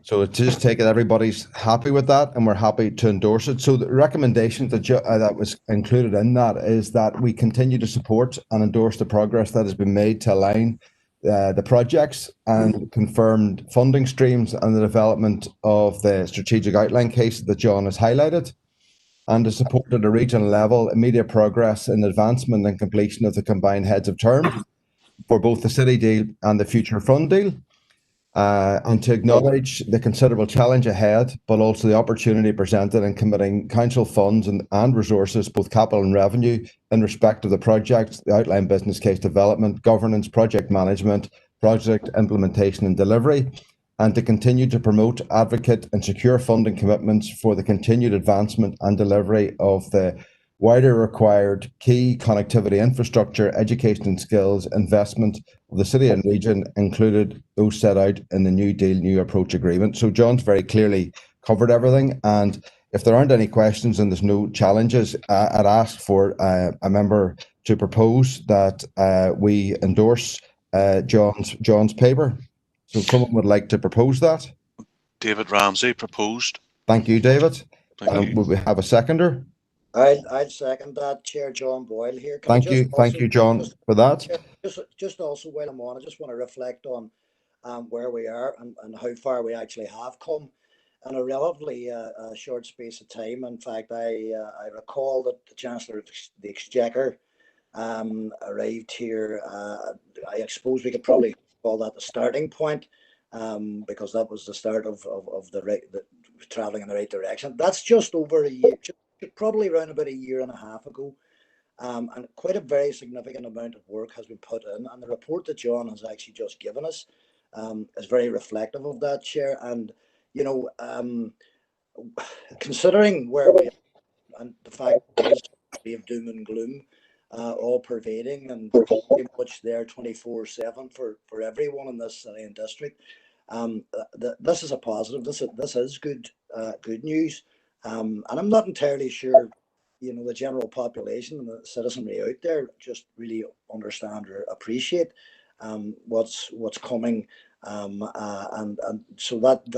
So to just take it, everybody's happy with that, and we're happy to endorse it. So the recommendation that was included in that is that we continue to support and endorse the progress that has been made to align the projects and confirmed funding streams and the development of the strategic outline case that John has highlighted, and to support at a regional level immediate progress in advancement and completion of the combined heads of term for both the city deal and the future fund deal, and to acknowledge the considerable challenge ahead, but also the opportunity presented in committing council funds and resources, both capital and revenue, in respect of the project, the outline business case development, governance, project management, project implementation and delivery, and to continue to promote, advocate and secure funding commitments for the continued advancement and delivery of the wider required key connectivity infrastructure, education and skills investment of the city and region, included those set out in the New Deal, New Approach agreement. So John's very clearly covered everything. And if there aren't any questions and there's no challenges, I'd ask for a member to propose that we endorse John's paper. So if someone would like to propose that. David Ramsey proposed. Thank you, David. Thank you. Will we have a seconder? I'd second that, Chair John Boyle here. Thank you, John, for that. Just also while I'm on, I just want to reflect on where we are and how far we actually have come in a relatively short space of time. In fact, I recall that the Chancellor of the Exchequer arrived here. I suppose we could probably call that the starting point, because that was the start of the traveling in the right direction. That's just over a year, probably around about a year and a half ago. And quite a very significant amount of work has been put in, and the report that John has actually just given us is very reflective of that, Chair. And you know, considering where we are and the fact that it is of doom and gloom, all pervading and pretty much there 24/7 for everyone in this city and district, this is a positive. This is good news, and I'm not entirely sure, you know, the general population and the citizenry out there just really understand or appreciate what's coming, and so that's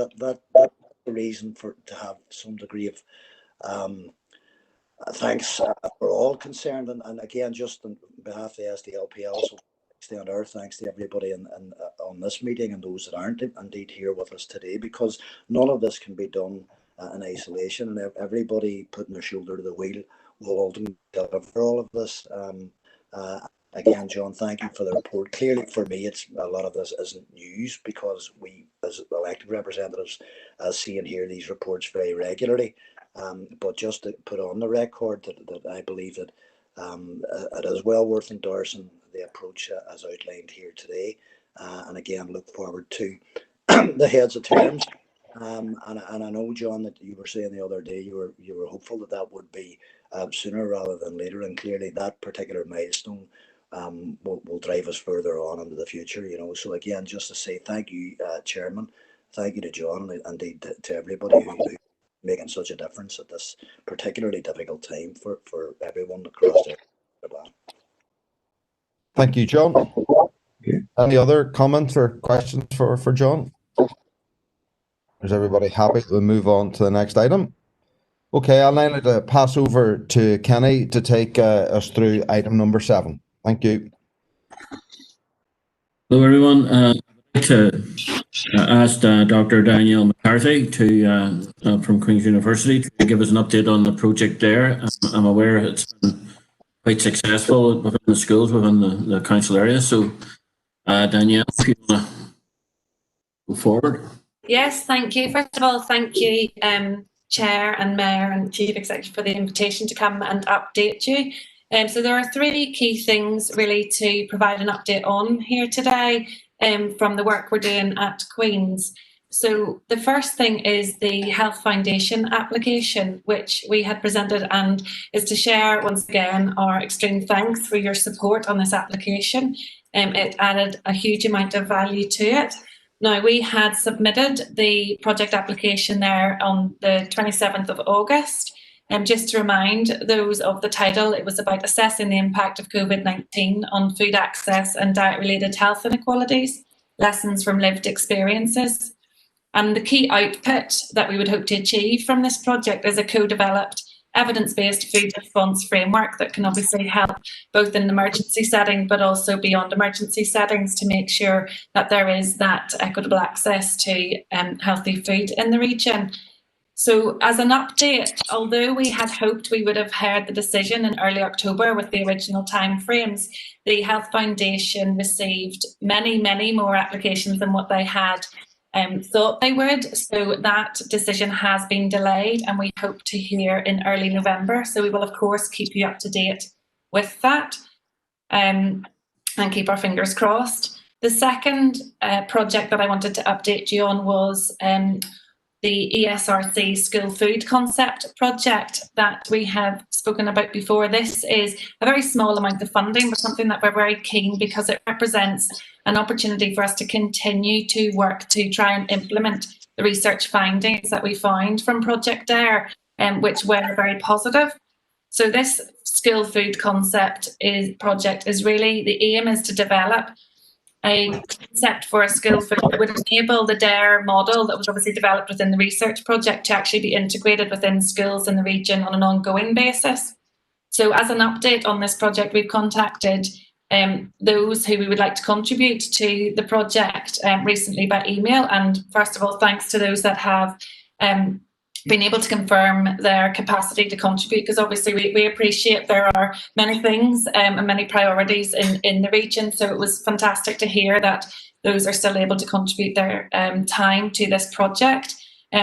the reason to have some degree of thanks for all concerned, and again, just on behalf of the SDLP, I also extend our thanks to everybody on this meeting and those that aren't indeed here with us today, because none of this can be done in isolation, and everybody putting their shoulder to the wheel will ultimately deliver all of this. Again, John, thank you for the report. Clearly, for me, a lot of this isn't news, because we, as elected representatives, see and hear these reports very regularly. But just to put on the record that I believe that it is well worth endorsing the approach as outlined here today, and again, look forward to the heads of terms. And I know, John, that you were saying the other day you were hopeful that would be sooner rather than later, and clearly that particular milestone will drive us further on into the future. You know, so again, just to say thank you, Chairman, thank you to John, and indeed to everybody who's making such a difference at this particularly difficult time for everyone across the Strabane. Thank you, John. Any other comments or questions for John? Is everybody happy to move on to the next item? Okay, I'll now like to pass over to Kenny to take us through item number 7. Thank you. Hello, everyone. I'd like to ask Dr. Danielle McCarthy from Queen's University to give us an update on the project there. I'm aware it's been quite successful within the schools within the council area. So, Danielle, if you want to go forward. Yes, thank you. First of all, thank you, Chair and Mayor and Chief Executive, for the invitation to come and update you. So there are 3 key things really to provide an update on here today from the work we're doing at Queen's. So the first thing is the Health Foundation application, which we had presented, and is to share once again our extreme thanks for your support on this application. It added a huge amount of value to it. Now, we had submitted the project application there on the 27th of August. Just to remind those of the title, it was about assessing the impact of COVID-19 on food access and diet-related health inequalities, lessons from lived experiences. And the key output that we would hope to achieve from this project is a co-developed evidence-based food response framework that can obviously help both in the emergency setting but also beyond emergency settings to make sure that there is that equitable access to healthy food in the region. So as an update, although we had hoped we would have heard the decision in early October with the original timeframes, the Health Foundation received many, many more applications than what they had thought they would. So that decision has been delayed, and we hope to hear in early November. So we will, of course, keep you up to date with that and keep our fingers crossed. The second project that I wanted to update you on was the ESRC School Food Concept project that we have spoken about before. This is a very small amount of funding, but something that we're very keen, because it represents an opportunity for us to continue to work to try and implement the research findings that we found from Project Dare, which were very positive. So this School Food Concept project is really, the aim is to develop a concept for a school food that would enable the DARE model that was obviously developed within the research project to actually be integrated within schools in the region on an ongoing basis. So as an update on this project, we've contacted those who we would like to contribute to the project recently by email. And first of all, thanks to those that have being able to confirm their capacity to contribute, because obviously we appreciate there are many things and many priorities in the region. So it was fantastic to hear that those are still able to contribute their time to this project.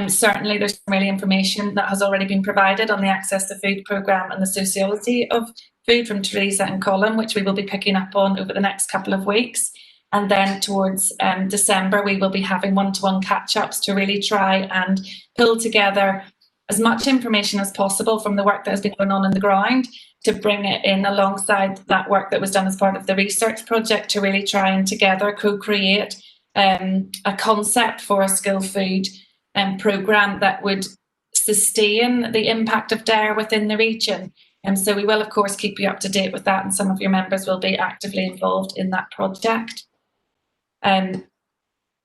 Certainly there's some really information that has already been provided on the Access to Food programme and the sociology of food from Teresa and Colin, which we will be picking up on over the next couple of weeks. And then towards December, we will be having one-to-one catch-ups to really try and pull together as much information as possible from the work that has been going on the ground to bring it in alongside that work that was done as part of the research project to really try and together co-create a concept for a school food programme that would sustain the impact of DARE within the region. And so we will, of course, keep you up to date with that, and some of your members will be actively involved in that project.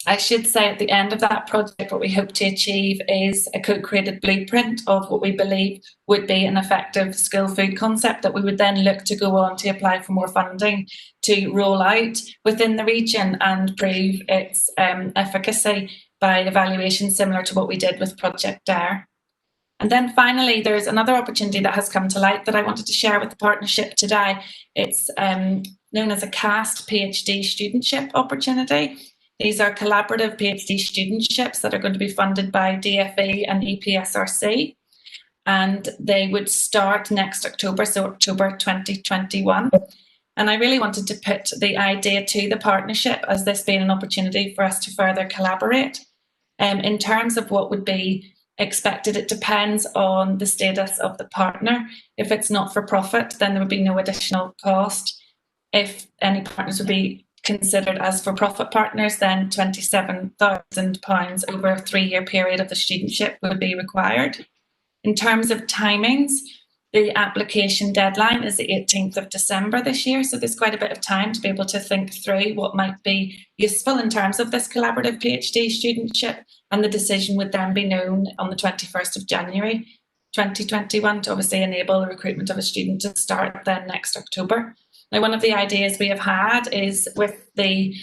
I should say at the end of that project, what we hope to achieve is a co-created blueprint of what we believe would be an effective school food concept that we would then look to go on to apply for more funding to roll out within the region and prove its efficacy by evaluation similar to what we did with Project DARE. And then finally, there's another opportunity that has come to light that I wanted to share with the partnership today. It's known as a CAST PhD studentship opportunity. These are collaborative PhD studentships that are going to be funded by DFE and EPSRC. And they would start next October, so October 2021. And I really wanted to put the idea to the partnership as this being an opportunity for us to further collaborate. In terms of what would be expected, it depends on the status of the partner. If it's not for profit, then there would be no additional cost. If any partners would be considered as for profit partners, then £27,000 over a 3-year period of the studentship would be required. In terms of timings, the application deadline is the 18th of December this year, so there's quite a bit of time to be able to think through what might be useful in terms of this collaborative PhD studentship, and the decision would then be known on the 21st of January 2021 to obviously enable the recruitment of a student to start then next October. Now, one of the ideas we have had is with the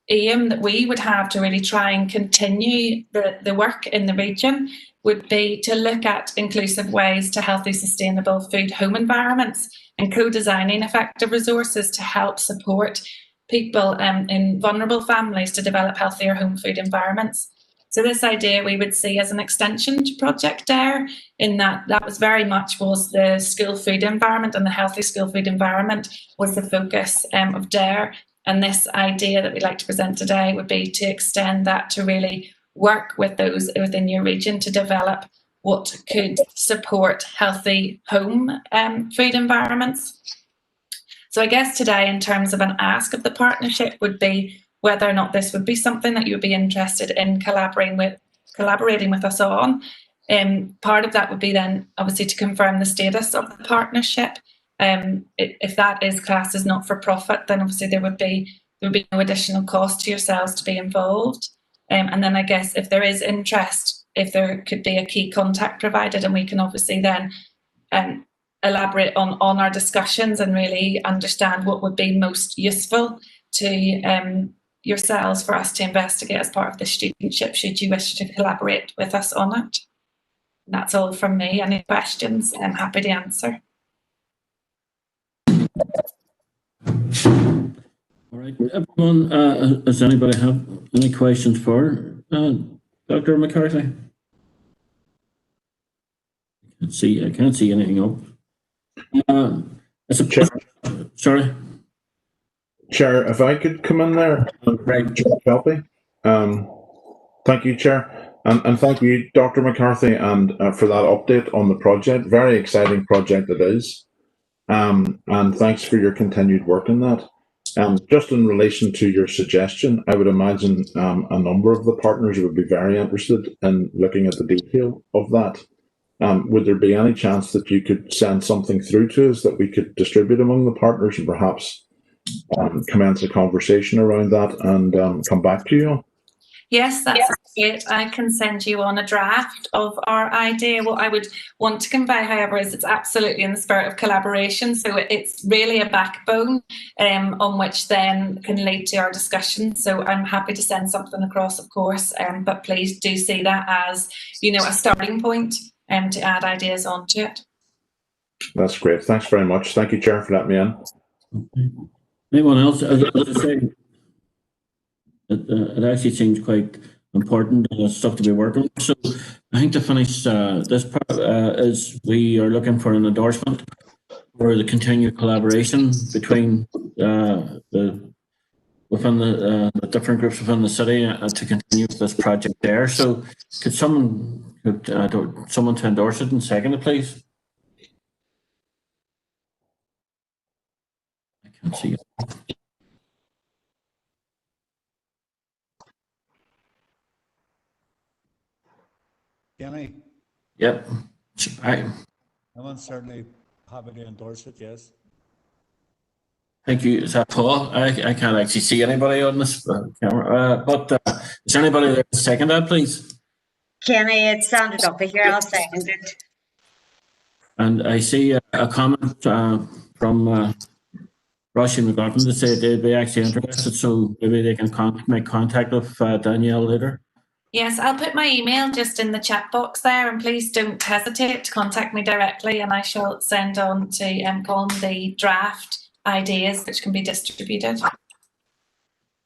aim that we would have to really try and continue the work in the region would be to look at inclusive ways to healthy, sustainable food home environments and co-designing effective resources to help support people in vulnerable families to develop healthier home food environments. So this idea we would see as an extension to Project DARE, in that was very much was the school food environment, and the healthy school food environment was the focus of DARE. And this idea that we'd like to present today would be to extend that to really work with those within your region to develop what could support healthy home food environments. So I guess today, in terms of an ask of the partnership, would be whether or not this would be something that you would be interested in collaborating with us on. Part of that would be then obviously to confirm the status of the partnership. If that is classed as not for profit, then obviously there would be no additional cost to yourselves to be involved. And then I guess if there is interest, if there could be a key contact provided, and we can obviously then elaborate on our discussions and really understand what would be most useful to yourselves for us to investigate as part of the studentship, should you wish to collaborate with us on it. And that's all from me. Any questions, I'm happy to answer. All right, everyone, does anybody have any questions for Dr. McCarthy? I can't see anything up. Sorry. Chair, if I could come in there, John Kelpie. Thank you, Chair, and thank you, Dr. McCarthy, and for that update on the project. Very exciting project it is, and thanks for your continued work in that. Just in relation to your suggestion, I would imagine a number of the partners would be very interested in looking at the detail of that. Would there be any chance that you could send something through to us that we could distribute among the partners and perhaps commence a conversation around that and come back to you? Yes, that's great. I can send you on a draft of our idea. What I would want to convey, however, is it's absolutely in the spirit of collaboration. So it's really a backbone on which then can lead to our discussion. So I'm happy to send something across, of course, but please do see that as, you know, a starting point to add ideas onto it. That's great. Thanks very much. Thank you, Chair, for letting me in. Okay. Anyone else? As I say, it actually seems quite important stuff to be working with. So I think to finish this part is we are looking for an endorsement for the continued collaboration between within the different groups within the city to continue with this project there. So could someone to endorse it and second it, please? I can't see it. Tierney? Yep. I'm certainly happy to endorse it, yes. Thank you. Is that Paul? I can't actually see anybody on this camera. But is there anybody there to second that, please? Kenny, it's Sandra Duffy here. I'll second it. And I see a comment from Roshi McLaughlin to say they'd be actually interested, so maybe they can make contact with Danielle later. Yes, I'll put my email just in the chat box there, and please don't hesitate to contact me directly, and I shall send on to Colin the draft ideas which can be distributed.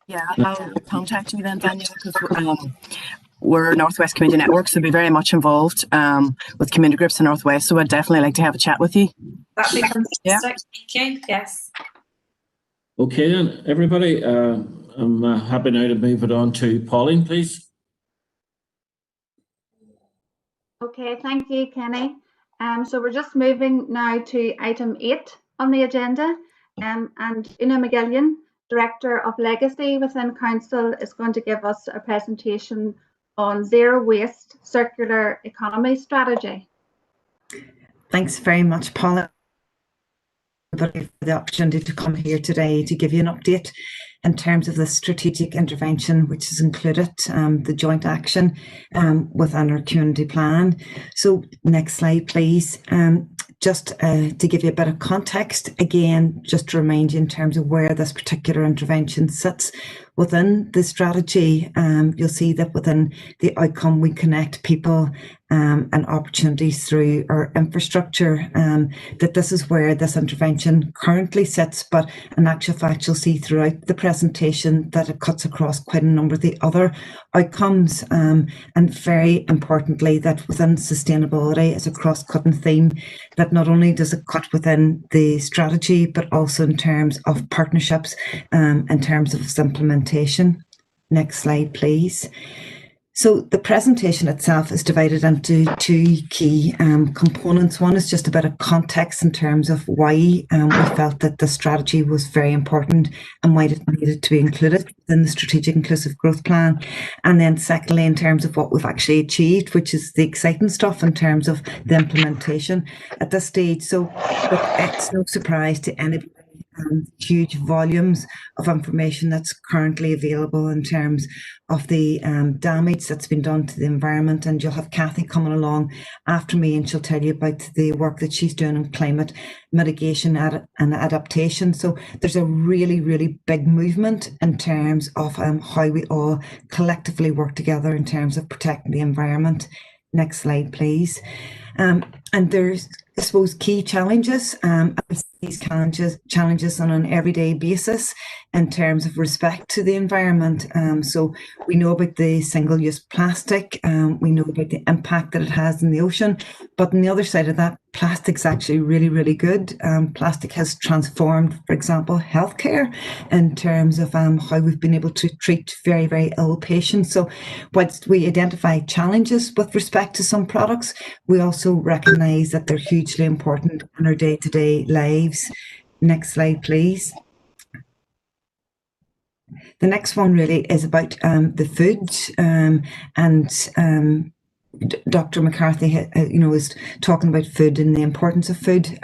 Yeah, I'll contact you then, Daniel, because we're Northwest Community Network, so we'll be very much involved with community groups in Northwest, so I'd definitely like to have a chat with you. That'd be fantastic. Yeah. Thank you. Yes. Okay then, everybody, I'm happy now to move it on to Pauline, please. Okay, thank you, Kenny. So we're just moving now to item 8 on the agenda, and Una McGillion, Director of Legacy within Council, is going to give us a presentation on zero waste circular economy strategy. Thanks very much, Paula, for the opportunity to come here today to give you an update in terms of the strategic intervention, which has included the joint action within our community plan. So next slide, please. Just to give you a bit of context, again, just to remind you in terms of where this particular intervention sits within the strategy, you'll see that within the outcome, we connect people and opportunities through our infrastructure, that this is where this intervention currently sits, but in actual fact, you'll see throughout the presentation that it cuts across quite a number of the other outcomes, and very importantly, that within sustainability is a cross-cutting theme, that not only does it cut within the strategy, but also in terms of partnerships, in terms of its implementation. Next slide, please. So the presentation itself is divided into two key components. One is just a bit of context in terms of why we felt that the strategy was very important and why it needed to be included in the Strategic Inclusive Growth Plan. And then secondly, in terms of what we've actually achieved, which is the exciting stuff in terms of the implementation at this stage. So look, it's no surprise to anybody. Huge volumes of information that's currently available in terms of the damage that's been done to the environment, and you'll have Kathy coming along after me and she'll tell you about the work that she's doing on climate mitigation and adaptation. So there's a really big movement in terms of how we all collectively work together in terms of protecting the environment. Next slide, please. And there's, I suppose, key challenges. These challenges on an everyday basis in terms of respect to the environment. So we know about the single-use plastic. We know about the impact that it has in the ocean. But on the other side of that, plastic's actually really good. Plastic has transformed, for example, healthcare in terms of how we've been able to treat very ill patients. So whilst we identify challenges with respect to some products, we also recognise that they're hugely important in our day-to-day lives. Next slide, please. The next one really is about the food and Dr. McCarthy, is talking about food and the importance of food.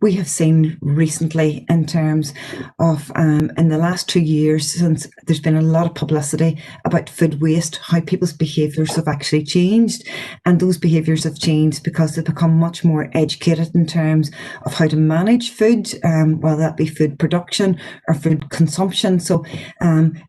We have seen recently, in terms of in the last 2 years, since there's been a lot of publicity about food waste, how people's behaviours have actually changed, and those behaviours have changed because they've become much more educated in terms of how to manage food, whether that be food production or food consumption. So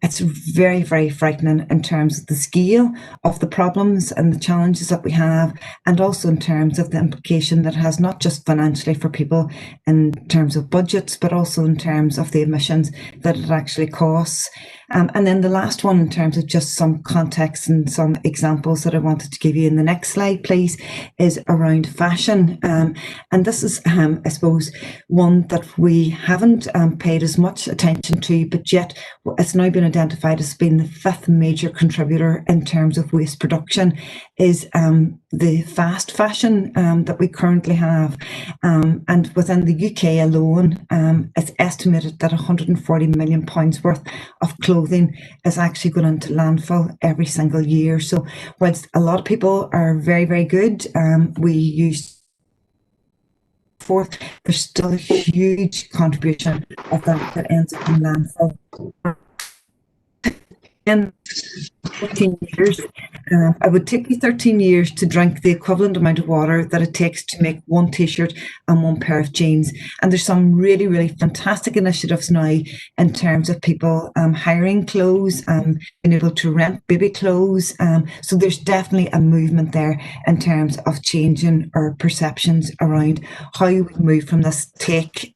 it's very, very frightening in terms of the scale of the problems and the challenges that we have, and also in terms of the implication that has, not just financially for people in terms of budgets, but also in terms of the emissions that it actually costs. And then the last one, in terms of just some context and some examples that I wanted to give you in the next slide, please, is around fashion. And this is, I suppose, one that we haven't paid as much attention to, but yet it's now been identified as being the 5th major contributor in terms of waste production, is the fast fashion that we currently have. And within the UK alone, it's estimated that £140 million worth of clothing is actually going into landfill every single year. So whilst a lot of people are very, very good, we use forth, there's still a huge contribution of that ends up in landfill. In 13 years, it would take you 13 years to drink the equivalent amount of water that it takes to make 1 t-shirt and 1 pair of jeans. And there's some really, really fantastic initiatives now in terms of people hiring clothes, being able to rent baby clothes. So there's definitely a movement there in terms of changing our perceptions around how we move from this take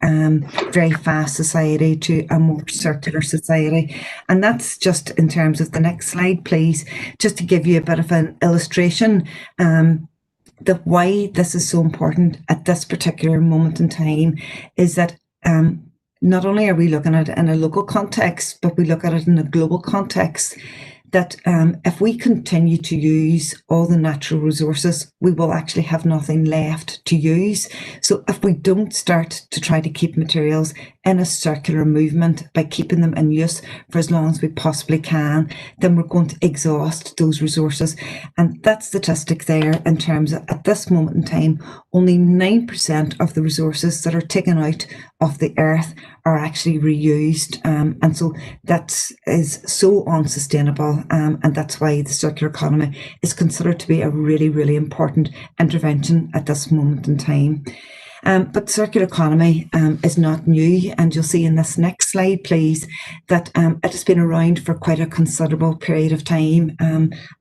very fast society to a more circular society. And that's just in terms of the next slide, please, just to give you a bit of an illustration that why this is so important at this particular moment in time is that not only are we looking at it in a local context, but we look at it in a global context, that if we continue to use all the natural resources, we will actually have nothing left to use. So if we don't start to try to keep materials in a circular movement by keeping them in use for as long as we possibly can, then we're going to exhaust those resources. And that statistic there, in terms of at this moment in time, only 9% of the resources that are taken out of the earth are actually reused. And so that is so unsustainable. And that's why the circular economy is considered to be a really, really important intervention at this moment in time. But circular economy is not new, and you'll see in this next slide, please, that it has been around for quite a considerable period of time.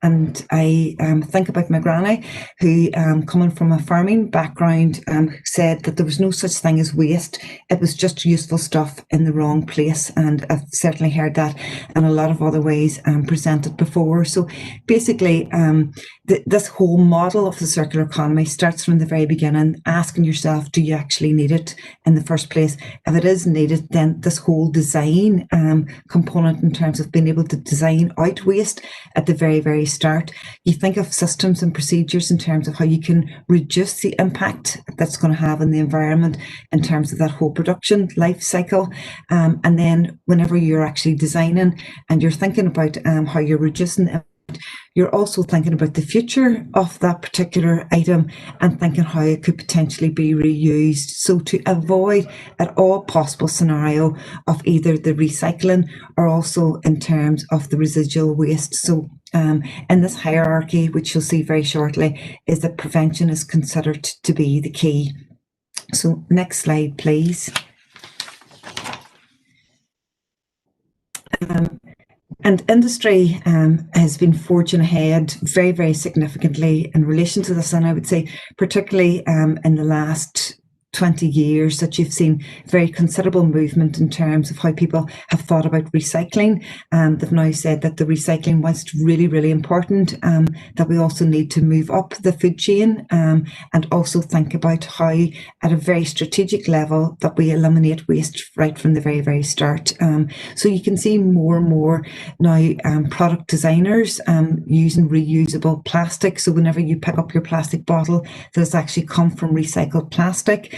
And I think about my granny, who, coming from a farming background, said that there was no such thing as waste. It was just useful stuff in the wrong place. And I've certainly heard that in a lot of other ways presented before. So basically, this whole model of the circular economy starts from the very beginning, asking yourself, do you actually need it in the first place? If it is needed, then this whole design component in terms of being able to design out waste at the very, very start. You think of systems and procedures in terms of how you can reduce the impact that's going to have on the environment in terms of that whole production life cycle. And then whenever you're actually designing and you're thinking about how you're reducing the you're also thinking about the future of that particular item and thinking how it could potentially be reused. So to avoid at all possible scenario of either the recycling or also in terms of the residual waste. So in this hierarchy, which you'll see very shortly, is that prevention is considered to be the key. So next slide, please. And industry has been forging ahead very, very significantly in relation to this. And I would say particularly in the last 20 years that you've seen very considerable movement in terms of how people have thought about recycling. They've now said that the recycling, whilst really, really important, that we also need to move up the food chain and also think about how at a very strategic level that we eliminate waste right from the very, very start. So you can see more and more now product designers using reusable plastic. So whenever you pick up your plastic bottle that has actually come from recycled plastic,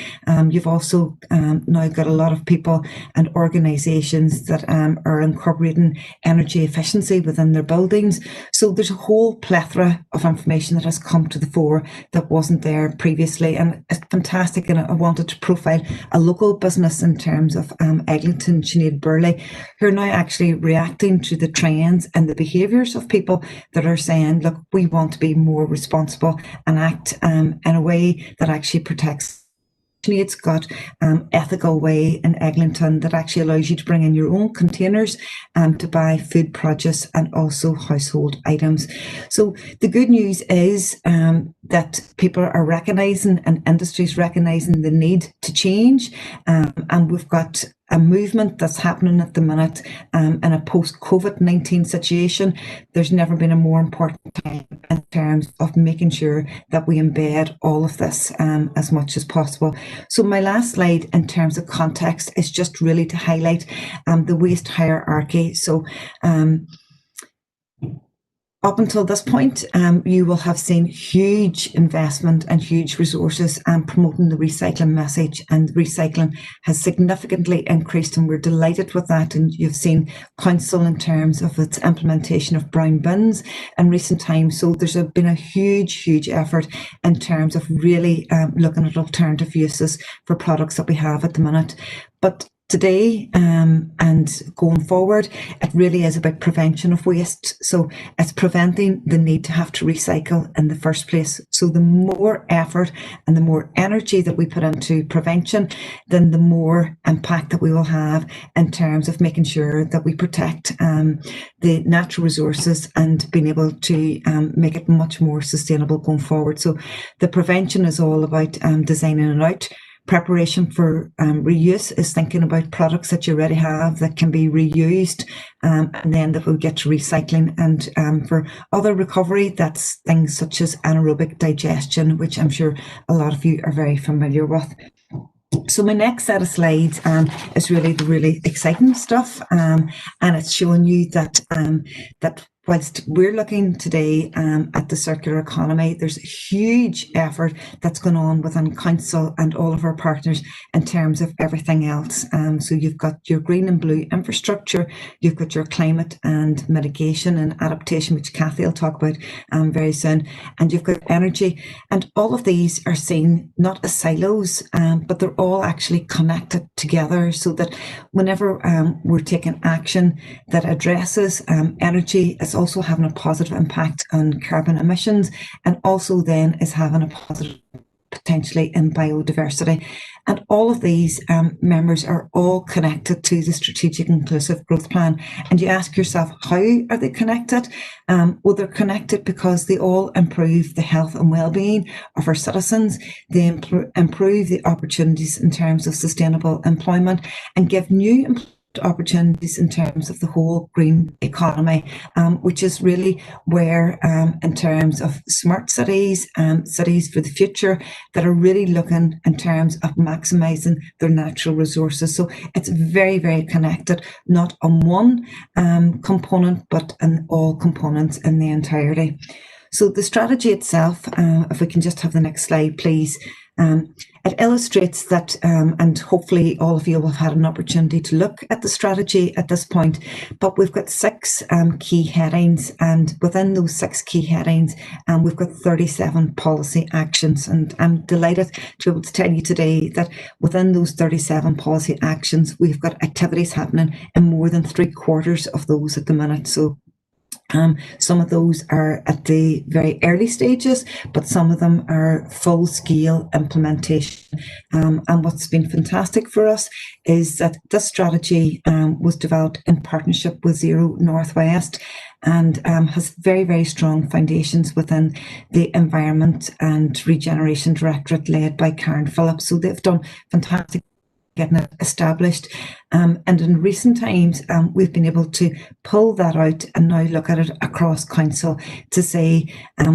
You've also now got a lot of people and organisations that are incorporating energy efficiency within their buildings. So there's a whole plethora of information that has come to the fore that wasn't there previously, and it's fantastic. And I wanted to profile a local business in terms of Eglinton, Sinead Burley, who are now actually reacting to the trends and the behaviours of people that are saying, look, we want to be more responsible and act in a way that actually protects. It's got ethical way in Eglinton that actually allows you to bring in your own containers to buy food, produce, and also household items. So the good news is that people are recognising, and industries recognising, the need to change, and we've got a movement that's happening at the minute in a post-COVID-19 situation. There's never been a more important time in terms of making sure that we embed all of this as much as possible. So my last slide in terms of context is just really to highlight the waste hierarchy. So up until this point, you will have seen huge investment and huge resources promoting the recycling message, and recycling has significantly increased, and we're delighted with that. And you've seen council in terms of its implementation of brown bins in recent times. So there's been a huge effort in terms of really looking at alternative uses for products that we have at the minute. But today and going forward, it really is about prevention of waste. So it's preventing the need to have to recycle in the first place. So the more effort and the more energy that we put into prevention, then the more impact that we will have in terms of making sure that we protect the natural resources and being able to make it much more sustainable going forward. So the prevention is all about designing it out. Preparation for reuse is thinking about products that you already have that can be reused, and then that will get to recycling. And for other recovery, that's things such as anaerobic digestion, which I'm sure a lot of you are very familiar with. So my next set of slides is really the really exciting stuff, and it's showing you that that whilst we're looking today at the circular economy, there's a huge effort that's going on within council and all of our partners in terms of everything else. So you've got your green and blue infrastructure, you've got your climate and mitigation and adaptation, which Kathy will talk about very soon, and you've got energy. And all of these are seen not as silos, but they're all actually connected together, so that whenever we're taking action that addresses energy, it's also having a positive impact on carbon emissions, and also then is having a positive potentially in biodiversity. And all of these members are all connected to the Strategic Inclusive Growth Plan. And you ask yourself, how are they connected? Well, they're connected because they all improve the health and well-being of our citizens. They improve the opportunities in terms of sustainable employment and give new opportunities in terms of the whole green economy, which is really where in terms of smart cities, cities for the future that are really looking in terms of maximising their natural resources. So it's very connected, not on one component, but in all components in the entirety. So the strategy itself, if we can just have the next slide, please. It illustrates that, and hopefully all of you will have had an opportunity to look at the strategy at this point, but we've got 6 key headings, and within those 6 key headings, we've got 37 policy actions. And I'm delighted to be able to tell you today that within those 37 policy actions, we've got activities happening in more than 3/4 of those at the minute. So some of those are at the very early stages, but some of them are full-scale implementation. And what's been fantastic for us is that this strategy was developed in partnership with Zero Northwest, and has very strong foundations within the Environment and Regeneration Directorate led by Karen Phillips. So they've done fantastic getting it established. And in recent times, we've been able to pull that out and now look at it across council to say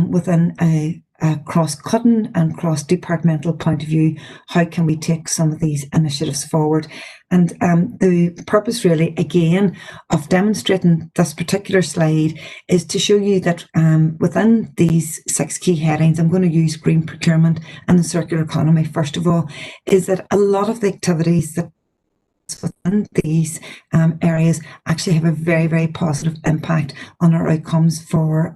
within a cross-cutting and cross-departmental point of view, how can we take some of these initiatives forward? And the purpose really, again, of demonstrating this particular slide is to show you that within these 6 key headings, I'm going to use green procurement and the circular economy first of all, is that a lot of the activities that within these areas actually have a very, very positive impact on our outcomes for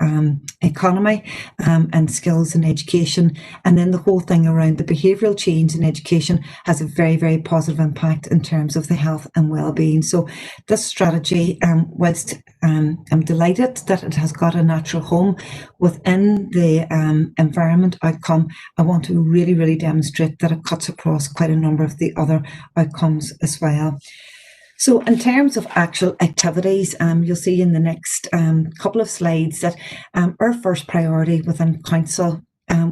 economy and skills in education. And then the whole thing around the behavioural change in education has a very, very positive impact in terms of the health and well-being. So this strategy, whilst I'm delighted that it has got a natural home within the environment outcome, I want to really, really demonstrate that it cuts across quite a number of the other outcomes as well. So in terms of actual activities, you'll see in the next couple of slides that our first priority within Council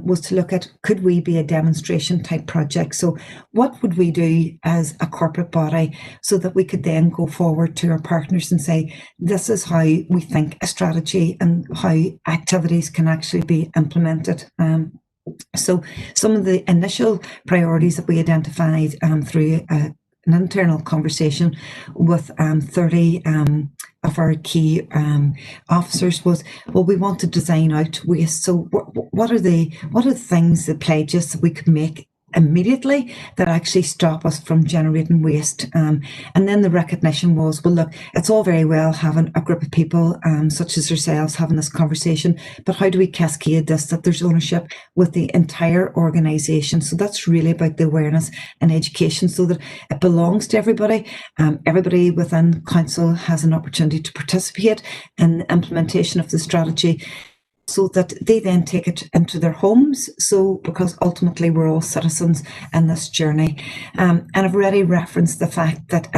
was to look at, could we be a demonstration type project? So what would we do as a corporate body so that we could then go forward to our partners and say, this is how we think a strategy and how activities can actually be implemented. So some of the initial priorities that we identified through an internal conversation with 30 of our key officers was, well, we want to design out waste. So what are the things, the pledges that we could make immediately that actually stop us from generating waste? And then the recognition was, well, look, it's all very well having a group of people such as yourselves having this conversation, but how do we cascade this, that there's ownership with the entire organisation? So that's really about the awareness and education so that it belongs to everybody. Everybody within Council has an opportunity to participate in the implementation of the strategy, so that they then take it into their homes. So, because ultimately we're all citizens in this journey. And I've already referenced the fact that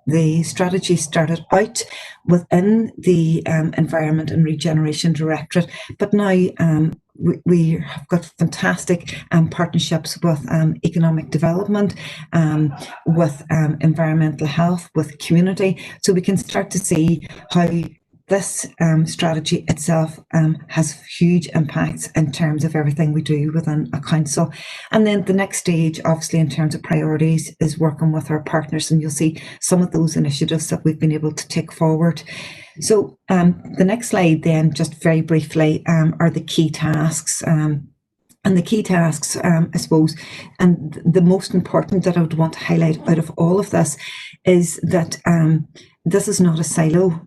the strategy started out within the Environment and Regeneration Directorate, but now we have got fantastic partnerships with economic development, with environmental health, with community. So we can start to see how this strategy itself has huge impacts in terms of everything we do within a council. And then the next stage, obviously, in terms of priorities, is working with our partners. And you'll see some of those initiatives that we've been able to take forward. So the next slide then, just very briefly, are the key tasks. And the key tasks, I suppose, and the most important that I would want to highlight out of all of this is that this is not a silo.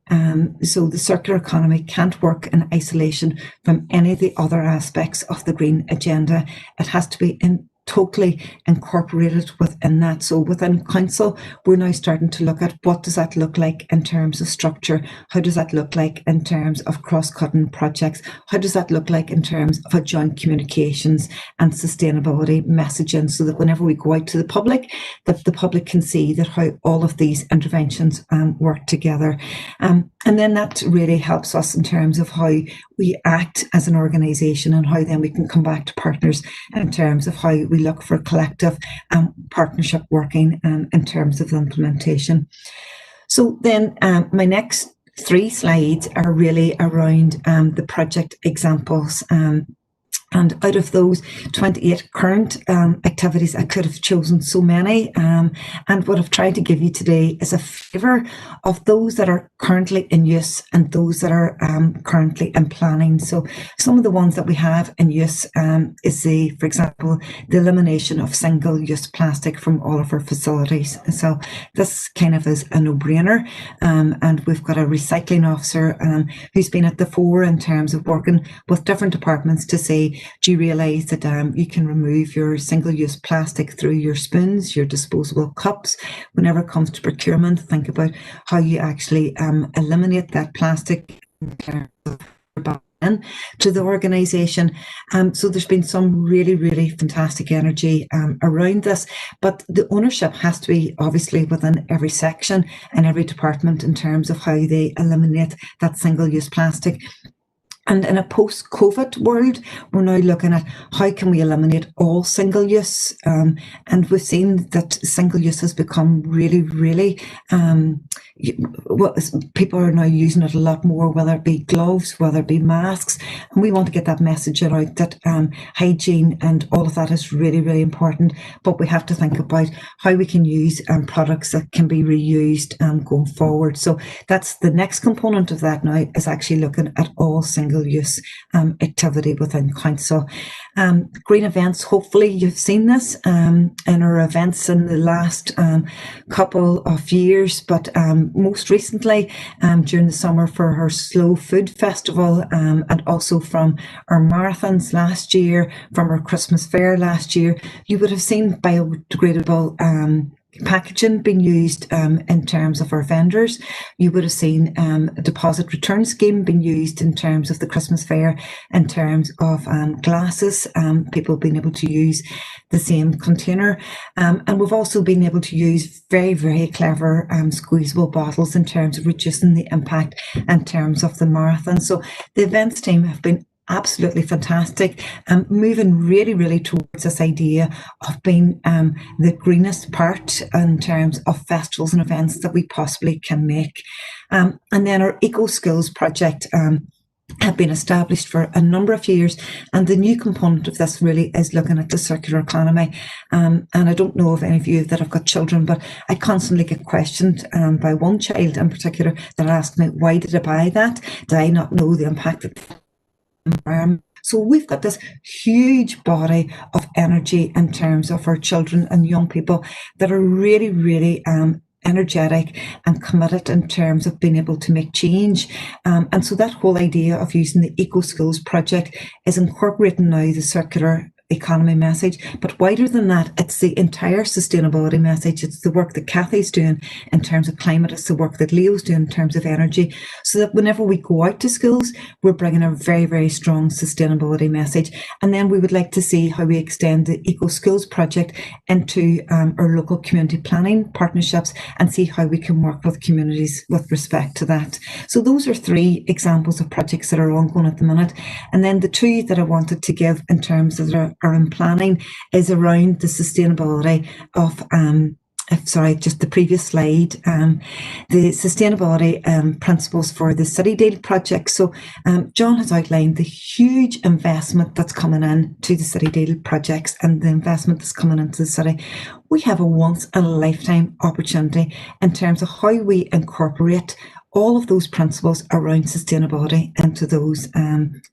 So the circular economy can't work in isolation from any of the other aspects of the green agenda. It has to be totally incorporated within that. So within Council, we're now starting to look at what does that look like in terms of structure? How does that look like in terms of cross-cutting projects? How does that look like in terms of a joint communications and sustainability messaging, so that whenever we go out to the public, that the public can see that how all of these interventions work together. And then that really helps us in terms of how we act as an organisation and how then we can come back to partners in terms of how we look for collective partnership working in terms of implementation. So then my next 3 slides are really around the project examples. And out of those 28 current activities, I could have chosen so many. And what I've tried to give you today is a flavour of those that are currently in use and those that are currently in planning. So some of the ones that we have in use is for example, the elimination of single-use plastic from all of our facilities. So this kind of is a no-brainer. And we've got a recycling officer who's been at the fore in terms of working with different departments to say, do you realise that you can remove your single-use plastic through your spoons, your disposable cups? Whenever it comes to procurement, think about how you actually eliminate that plastic to the organisation. So there's been some really, really fantastic energy around this, but the ownership has to be obviously within every section and every department in terms of how they eliminate that single-use plastic. And in a post-COVID world, we're now looking at how can we eliminate all single use. And we've seen that single use has become really, really, people are now using it a lot more, whether it be gloves, whether it be masks. And we want to get that message out that hygiene and all of that is really, really important. But we have to think about how we can use products that can be reused going forward. So that's the next component of that now, is actually looking at all single-use activity within council. Green events, hopefully you've seen this in our events in the last couple of years, but most recently during the summer for our Slow Food Festival, and also from our marathons last year, from our Christmas fair last year, you would have seen biodegradable packaging being used in terms of our vendors. You would have seen a deposit return scheme being used in terms of the Christmas fair, in terms of glasses, people being able to use the same container. And we've also been able to use very, very clever squeezable bottles in terms of reducing the impact in terms of the marathon. So the events team have been absolutely fantastic, moving really, really towards this idea of being the greenest part in terms of festivals and events that we possibly can make. And then our Eco Skills project have been established for a number of years, and the new component of this really is looking at the circular economy. And I don't know if any of you that have got children, but I constantly get questioned by one child in particular that asked me, why did I buy that? Did I not know the impact of environment? So we've got this huge body of energy in terms of our children and young people that are really, really energetic and committed in terms of being able to make change. And so that whole idea of using the Eco Skills project is incorporating now the circular economy message, but wider than that, it's the entire sustainability message. It's the work that Kathy's doing in terms of climate, it's the work that Leo's doing in terms of energy, so that whenever we go out to schools, we're bringing a very, very strong sustainability message. And then we would like to see how we extend the Eco Skills project into our local community planning partnerships and see how we can work with communities with respect to that. So those are 3 examples of projects that are ongoing at the minute. And then the 2 that I wanted to give in terms of are in planning is around the sustainability of just the previous slide, the sustainability principles for the City Deal project. So John has outlined the huge investment that's coming in to the City Deal projects and the investment that's coming into the city. We have a once in a lifetime opportunity in terms of how we incorporate all of those principles around sustainability into those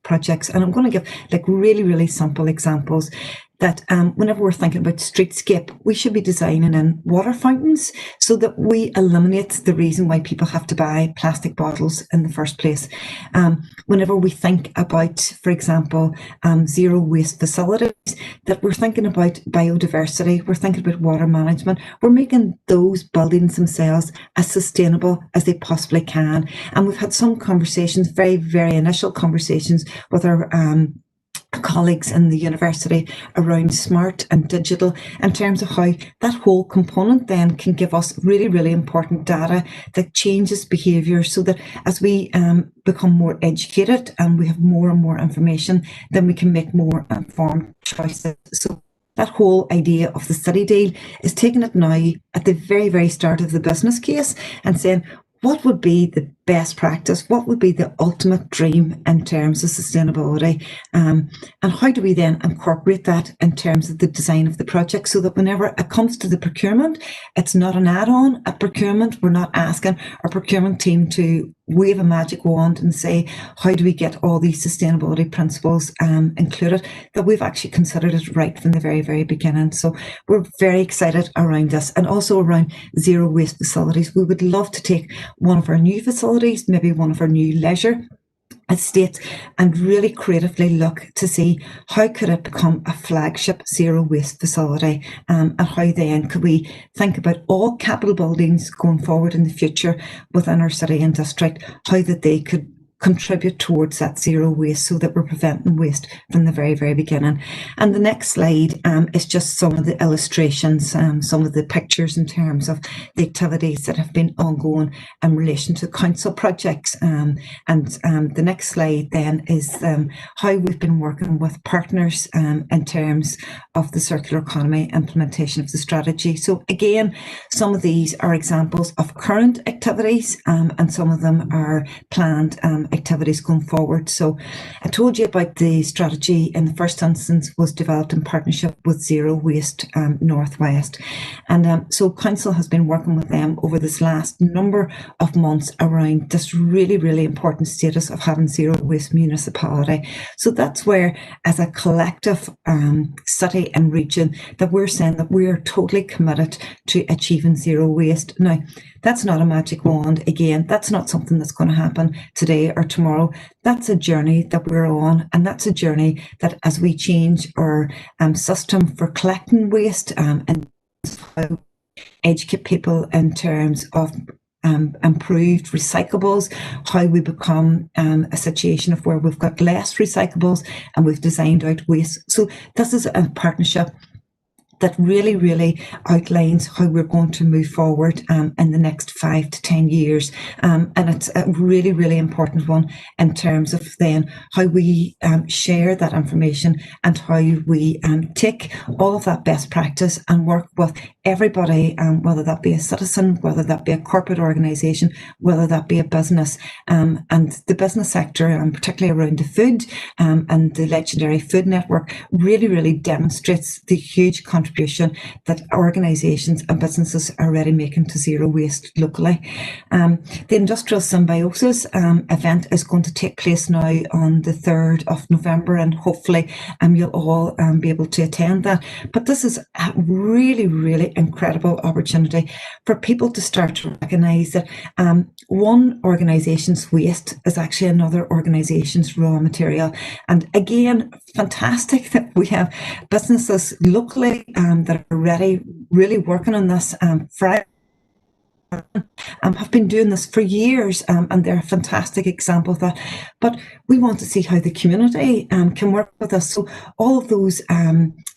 projects. And I'm going to give really, really simple examples that whenever we're thinking about streetscape, we should be designing in water fountains so that we eliminate the reason why people have to buy plastic bottles in the first place. Whenever we think about, for example, zero waste facilities, that we're thinking about biodiversity, we're thinking about water management, we're making those buildings themselves as sustainable as they possibly can. And we've had some conversations, very, very initial conversations with our colleagues in the university around smart and digital in terms of how that whole component then can give us really, really important data that changes behaviour, so that as we become more educated and we have more and more information, then we can make more informed choices. So that whole idea of the City Deal is taking it now at the very, very start of the business case and saying, what would be the best practice? What would be the ultimate dream in terms of sustainability? And how do we then incorporate that in terms of the design of the project, so that whenever it comes to the procurement, it's not an add-on at procurement. We're not asking our procurement team to wave a magic wand and say, how do we get all these sustainability principles included? That we've actually considered it right from the very, very beginning. So we're very excited around this, and also around zero waste facilities. We would love to take one of our new facilities, maybe one of our new leisure estates, and really creatively look to see how could it become a flagship zero waste facility, and how then could we think about all capital buildings going forward in the future within our city and district, how that they could contribute towards that zero waste so that we're preventing waste from the very, very beginning. And the next slide is just some of the illustrations, some of the pictures in terms of the activities that have been ongoing in relation to council projects. And the next slide then is how we've been working with partners in terms of the circular economy implementation of the strategy. So again, some of these are examples of current activities and some of them are planned activities going forward. So I told you about the strategy in the first instance was developed in partnership with Zero Waste Northwest. And so council has been working with them over this last number of months around this really, really important status of having zero waste municipality. So that's where, as a collective city and region, that we're saying that we're totally committed to achieving zero waste. Now, that's not a magic wand. Again, that's not something that's going to happen today or tomorrow. That's a journey that we're on, and that's a journey that as we change our system for collecting waste and how educate people in terms of improved recyclables, how we become a situation of where we've got less recyclables and we've designed out waste. So this is a partnership that really, really outlines how we're going to move forward in the next 5 to 10 years. And it's a really, really important one in terms of then how we share that information and how we take all of that best practice and work with everybody, whether that be a citizen, whether that be a corporate organisation, whether that be a business. And the business sector, particularly around the food and the legendary food network, really, really demonstrates the huge contribution that organisations and businesses are already making to zero waste locally. The Industrial Symbiosis event is going to take place now on the 3rd of November, and hopefully you'll all be able to attend that. But this is a really, really incredible opportunity for people to start to recognise that one organisation's waste is actually another organisation's raw material. And again, fantastic that we have businesses locally that are already really working on this have been doing this for years, and they're a fantastic example of that. But we want to see how the community can work with us. So all of those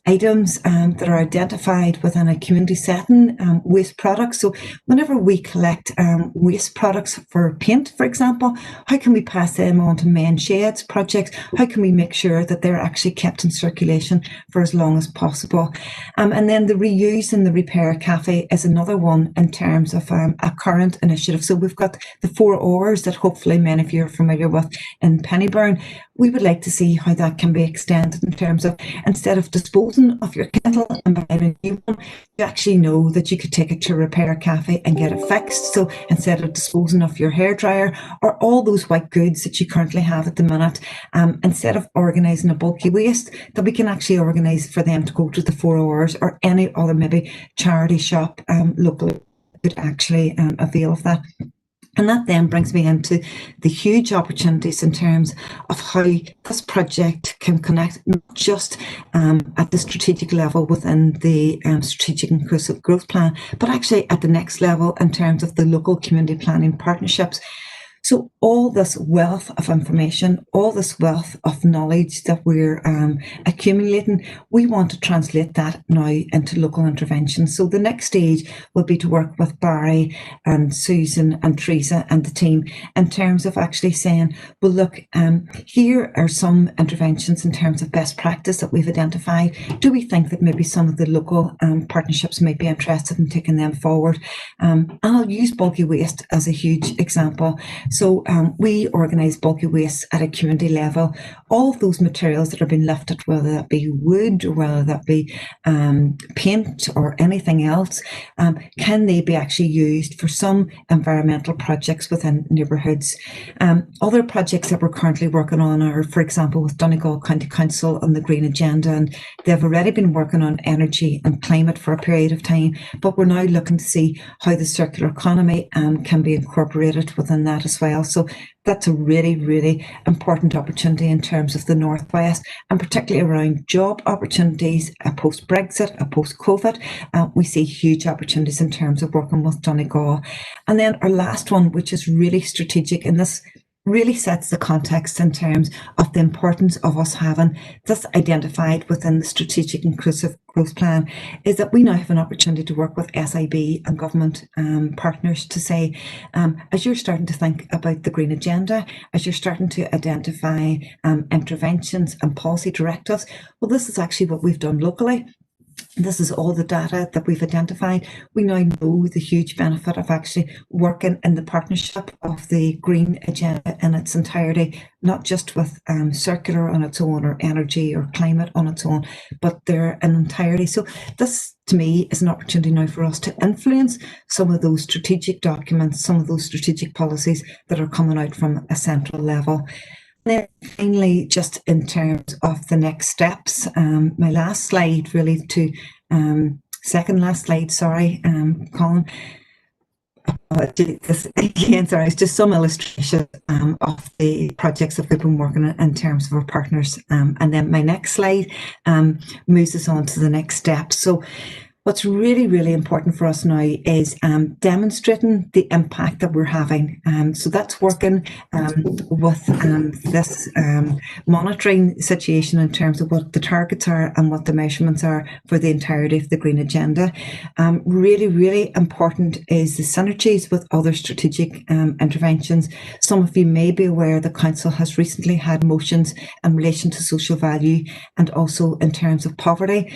items that are identified within a community setting, waste products. So whenever we collect waste products for paint, for example, how can we pass them on to men sheds projects? How can we make sure that they're actually kept in circulation for as long as possible? And then the reuse and the repair cafe is another one in terms of a current initiative. So we've got the 4 R's that hopefully many of you are familiar with in Pennyburn. We would like to see how that can be extended in terms of, instead of disposing of your kettle and buying a new one, you actually know that you could take it to a repair cafe and get it fixed. So instead of disposing of your hairdryer or all those white goods that you currently have at the minute, instead of organising a bulky waste, that we can actually organise for them to go to the 4 R's or any other maybe charity shop locally could actually avail of that. And that then brings me into the huge opportunities in terms of how this project can connect not just at the strategic level within the Strategic Inclusive Growth Plan, but actually at the next level in terms of the local community planning partnerships. So all this wealth of information, all this wealth of knowledge that we're accumulating, we want to translate that now into local intervention. So the next stage will be to work with Barry and Susan and Teresa and the team in terms of actually saying, well, look, here are some interventions in terms of best practice that we've identified. Do we think that maybe some of the local partnerships might be interested in taking them forward? And I'll use bulky waste as a huge example. So we organise bulky waste at a community level. All of those materials that are being lifted, whether that be wood or whether that be paint or anything else, can they be actually used for some environmental projects within neighbourhoods? Other projects that we're currently working on are, for example, with Donegal County Council on the Green Agenda, and they've already been working on energy and climate for a period of time, but we're now looking to see how the circular economy can be incorporated within that as well. So that's a really, really important opportunity in terms of the Northwest, and particularly around job opportunities post-Brexit, post-COVID. We see huge opportunities in terms of working with Donegal. And then our last one, which is really strategic, and this really sets the context in terms of the importance of us having this identified within the Strategic Inclusive Growth Plan, is that we now have an opportunity to work with SIB and government partners to say, as you're starting to think about the green agenda, as you're starting to identify interventions and policy directives, well, this is actually what we've done locally. This is all the data that we've identified. We now know the huge benefit of actually working in the partnership of the green agenda in its entirety, not just with circular on its own or energy or climate on its own, but they're in entirety. So this, to me, is an opportunity now for us to influence some of those strategic documents, some of those strategic policies that are coming out from a central level. Then finally, just in terms of the next steps, my last slide really to, second last slide, sorry, Colin. This, again, sorry, it's just some illustration of the projects that we've been working on in terms of our partners. And then my next slide moves us on to the next step. So what's really, really important for us now is demonstrating the impact that we're having. So that's working with this monitoring situation in terms of what the targets are and what the measurements are for the entirety of the green agenda. Really, really important is the synergies with other strategic interventions. Some of you may be aware the Council has recently had motions in relation to social value and also in terms of poverty.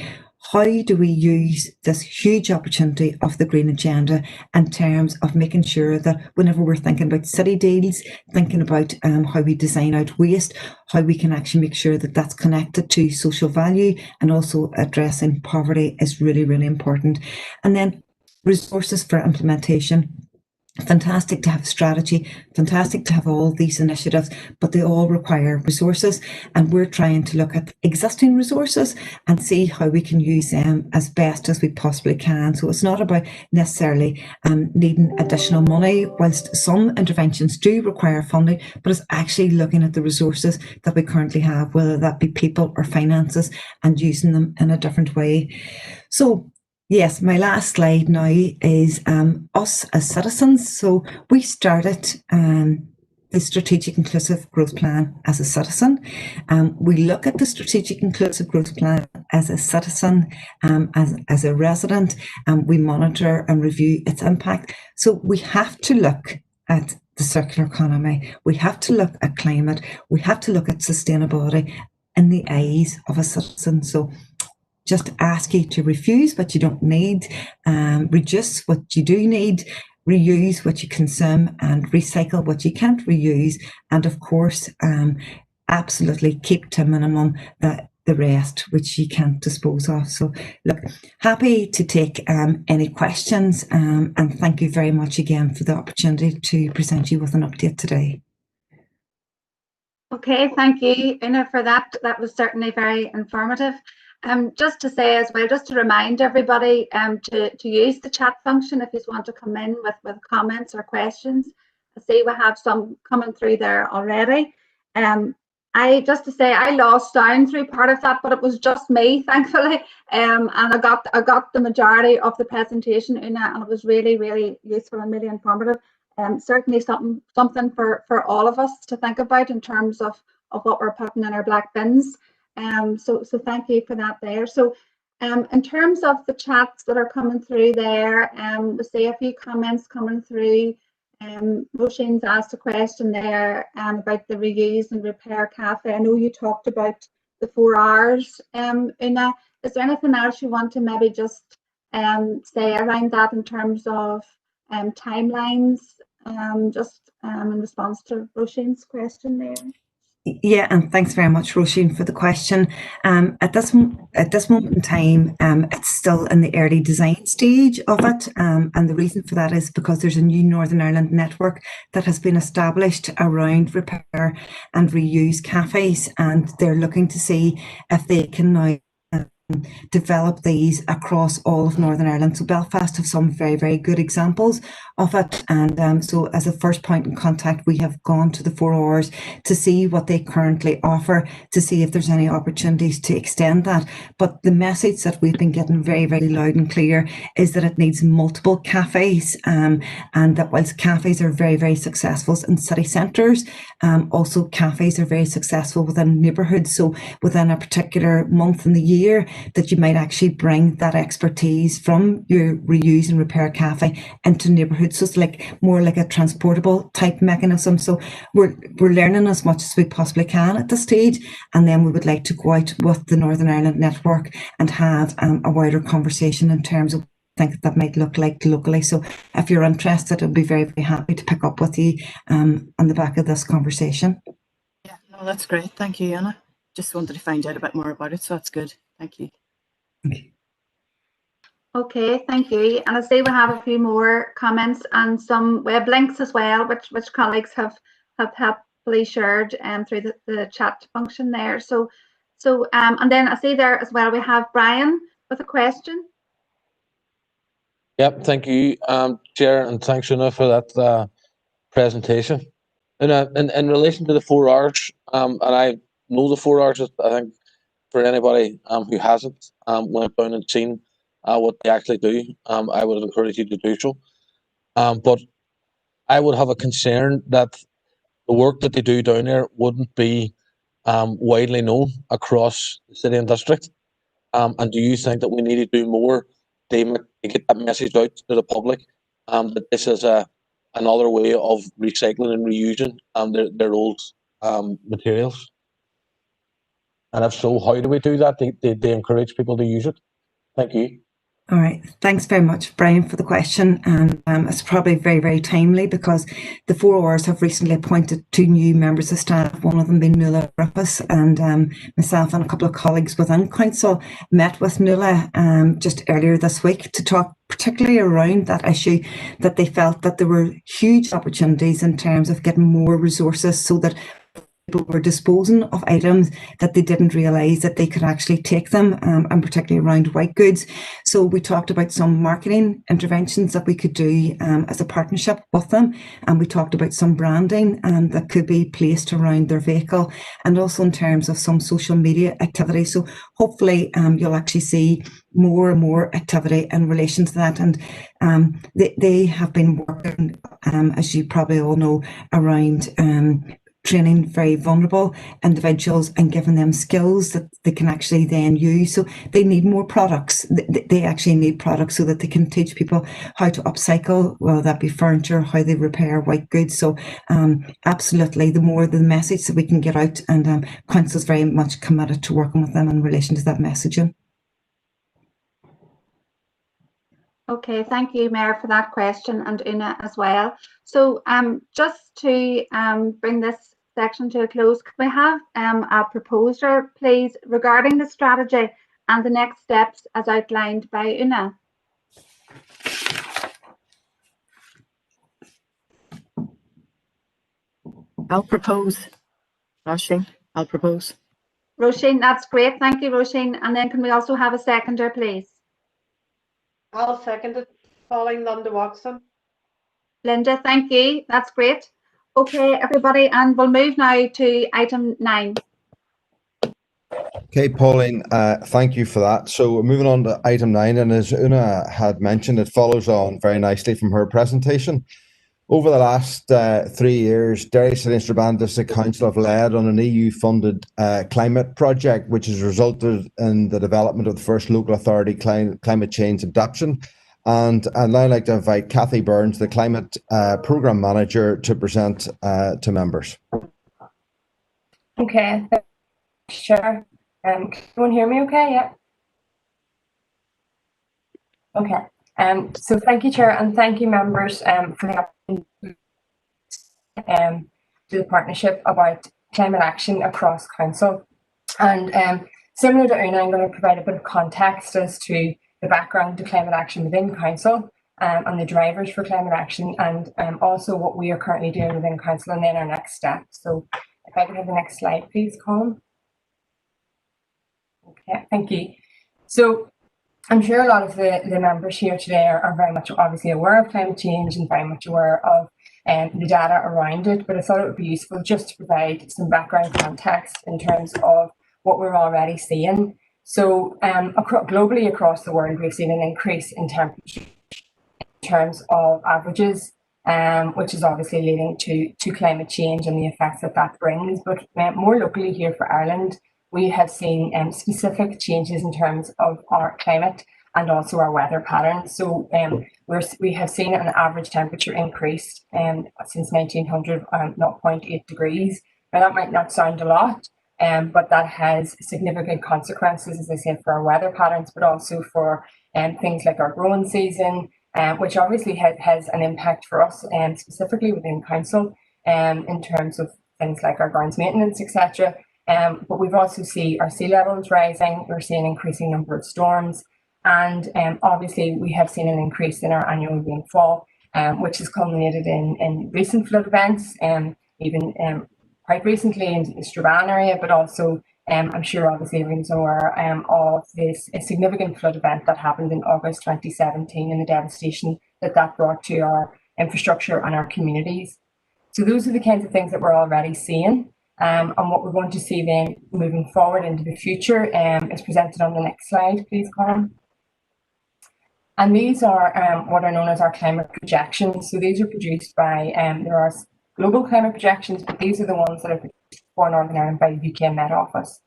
How do we use this huge opportunity of the green agenda in terms of making sure that whenever we're thinking about city deals, thinking about how we design out waste, how we can actually make sure that that's connected to social value and also addressing poverty is really, really important. And then resources for implementation. Fantastic to have strategy, fantastic to have all these initiatives, but they all require resources, and we're trying to look at existing resources and see how we can use them as best as we possibly can. So it's not about necessarily needing additional money, whilst some interventions do require funding, but it's actually looking at the resources that we currently have, whether that be people or finances, and using them in a different way. So yes, my last slide now is us as citizens. So we started the Strategic Inclusive Growth Plan as a citizen. We look at the Strategic Inclusive Growth Plan as a citizen, as a resident, and we monitor and review its impact. So we have to look at the circular economy. We have to look at climate. We have to look at sustainability in the eyes of a citizen. So just ask you to refuse what you don't need, reduce what you do need, reuse what you consume, and recycle what you can't reuse. And of course, absolutely keep to a minimum the rest which you can't dispose of. So look, happy to take any questions, and thank you very much again for the opportunity to present you with an update today. Okay, thank you, Una, for that. That was certainly very informative. Just to say as well, just to remind everybody to use the chat function if you want to come in with comments or questions. I see we have some coming through there already. Just to say I lost sound through part of that, but it was just me, thankfully, and I got the majority of the presentation, Una, and it was really, really useful and really informative. Certainly something for all of us to think about in terms of what we're putting in our black bins. So thank you for that there. So in terms of the chats that are coming through there, we see a few comments coming through. Roisin's asked a question there about the reuse and repair cafe. I know you talked about the 4 hours. Una, is there anything else you want to maybe just say around that in terms of timelines, just in response to Roisin's question there? Yeah, and thanks very much, Roisin, for the question. At this moment in time, it's still in the early design stage of it, and the reason for that is because there's a new Northern Ireland network that has been established around repair and reuse cafes, and they're looking to see if they can now develop these across all of Northern Ireland. So Belfast have some very, very good examples of it. And so as a first point in contact, we have gone to the 4 Rs to see what they currently offer, to see if there's any opportunities to extend that. But the message that we've been getting very, very loud and clear is that it needs multiple cafes, and that whilst cafes are very, very successful in city centres, also cafes are very successful within neighbourhoods. So within a particular month in the year, that you might actually bring that expertise from your reuse and repair cafe into neighbourhoods. So it's like more like a transportable type mechanism. So we're learning as much as we possibly can at this stage, and then we would like to go out with the Northern Ireland network and have a wider conversation in terms of think that might look like locally. So if you're interested, I'd be very, very happy to pick up with you on the back of this conversation. Yeah, no, that's great. Thank you, Anna. Just wanted to find out a bit more about it, so that's good. Thank you. Okay, thank you. And I see we have a few more comments and some web links as well, which colleagues have helpfully shared through the chat function there. So and then I see there as well we have Brian with a question. Yep, thank you, Chair, and thanks, Una, for that presentation. In relation to the 4 Rs, and I know the 4 Rs, I think for anybody who hasn't went down and seen what they actually do, I would encourage you to do so. But I would have a concern that the work that they do down there wouldn't be widely known across the city and district. And do you think that we need to do more to get that message out to the public that this is another way of recycling and reusing their old materials? And if so, how do we do that? They encourage people to use it. Thank you. All right. Thanks very much, Brian, for the question. And it's probably very, very timely because the 4 Rs have recently appointed 2 new members of staff, one of them being Nuala Griffiths, and myself and a couple of colleagues within Council met with Nuala just earlier this week to talk particularly around that issue, that they felt that there were huge opportunities in terms of getting more resources so that people were disposing of items that they didn't realise that they could actually take them, and particularly around white goods. So we talked about some marketing interventions that we could do as a partnership with them, and we talked about some branding that could be placed around their vehicle, and also in terms of some social media activity. So hopefully you'll actually see more and more activity in relation to that. And they have been working, as you probably all know, around training very vulnerable individuals and giving them skills that they can actually then use. So they need more products. They actually need products so that they can teach people how to upcycle, whether that be furniture, how they repair white goods. So absolutely, the more the message that we can get out, and Council's very much committed to working with them in relation to that messaging. Okay, thank you, Mayor, for that question, and Una as well. So just to bring this section to a close, can we have a proposer, please, regarding the strategy and the next steps as outlined by Una? I'll propose. Roisin, I'll propose. Roisin, that's great. Thank you, Roisin. And then can we also have a seconder, please? I'll second it, Pauline Lunde Watson. Linda, thank you. That's great. Okay, everybody, and we'll move now to item 9. Okay, Pauline, thank you for that. So moving on to item 9, and as Una had mentioned, it follows on very nicely from her presentation. Over the last 3 years, Derry City and Strabane District Council have led on an EU-funded climate project, which has resulted in the development of the first local authority climate change adaptation. And I'd now like to invite Cathy Burns, the Climate Programme Manager, to present to members. Okay, sure. Can everyone hear me okay? Yeah. Okay. So thank you, Chair, and thank you, members, for the opportunity to the partnership about climate action across Council. And similar to Una, I'm going to provide a bit of context as to the background to climate action within Council, and the drivers for climate action, and also what we are currently doing within Council, and then our next step. So if I could have the next slide, please, Colin. Okay, thank you. So I'm sure a lot of the members here today are very much obviously aware of climate change and very much aware of the data around it, but I thought it would be useful just to provide some background context in terms of what we're already seeing. So globally across the world, we've seen an increase in temperature in terms of averages, which is obviously leading to climate change and the effects that brings. But more locally here for Ireland, we have seen specific changes in terms of our climate and also our weather patterns. So we have seen an average temperature increase since 1900, 0.8 degrees. Now that might not sound a lot, but that has significant consequences, as I said, for our weather patterns, but also for things like our growing season, which obviously has an impact for us, specifically within council, in terms of things like our grounds maintenance, etc. But we've also seen our sea levels rising. We're seeing an increasing number of storms, and obviously we have seen an increase in our annual rainfall, which has culminated in recent flood events, even quite recently in the Strabane area, but also I'm sure obviously everyone's aware of this a significant flood event that happened in August 2017 and the devastation that brought to our infrastructure and our communities. So those are the kinds of things that we're already seeing. And what we're going to see then moving forward into the future is presented on the next slide, please, Colin. And these are what are known as our climate projections. So these are produced by, there are global climate projections, but these are the ones that are produced for Northern Ireland by the UK Met Office.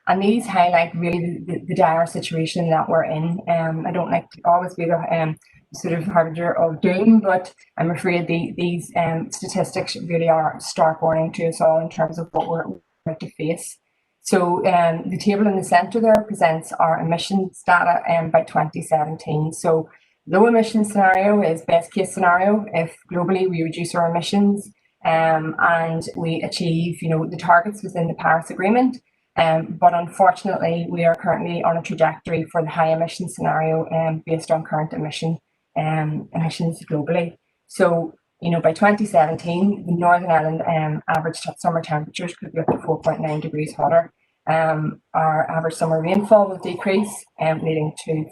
And these highlight really the dire situation that we're in. I don't like to always be the sort of harbinger of doom, but I'm afraid these statistics really are a stark warning to us all in terms of what we're about to face. So the table in the centre there presents our emissions data by 2017. So low emission scenario is best case scenario if globally we reduce our emissions and we achieve, the targets within the Paris Agreement. But unfortunately, we are currently on a trajectory for the high emission scenario based on current emissions globally. So, by 2017, the Northern Ireland average summer temperatures could be up to 4.9 degrees hotter. Our average summer rainfall will decrease, leading to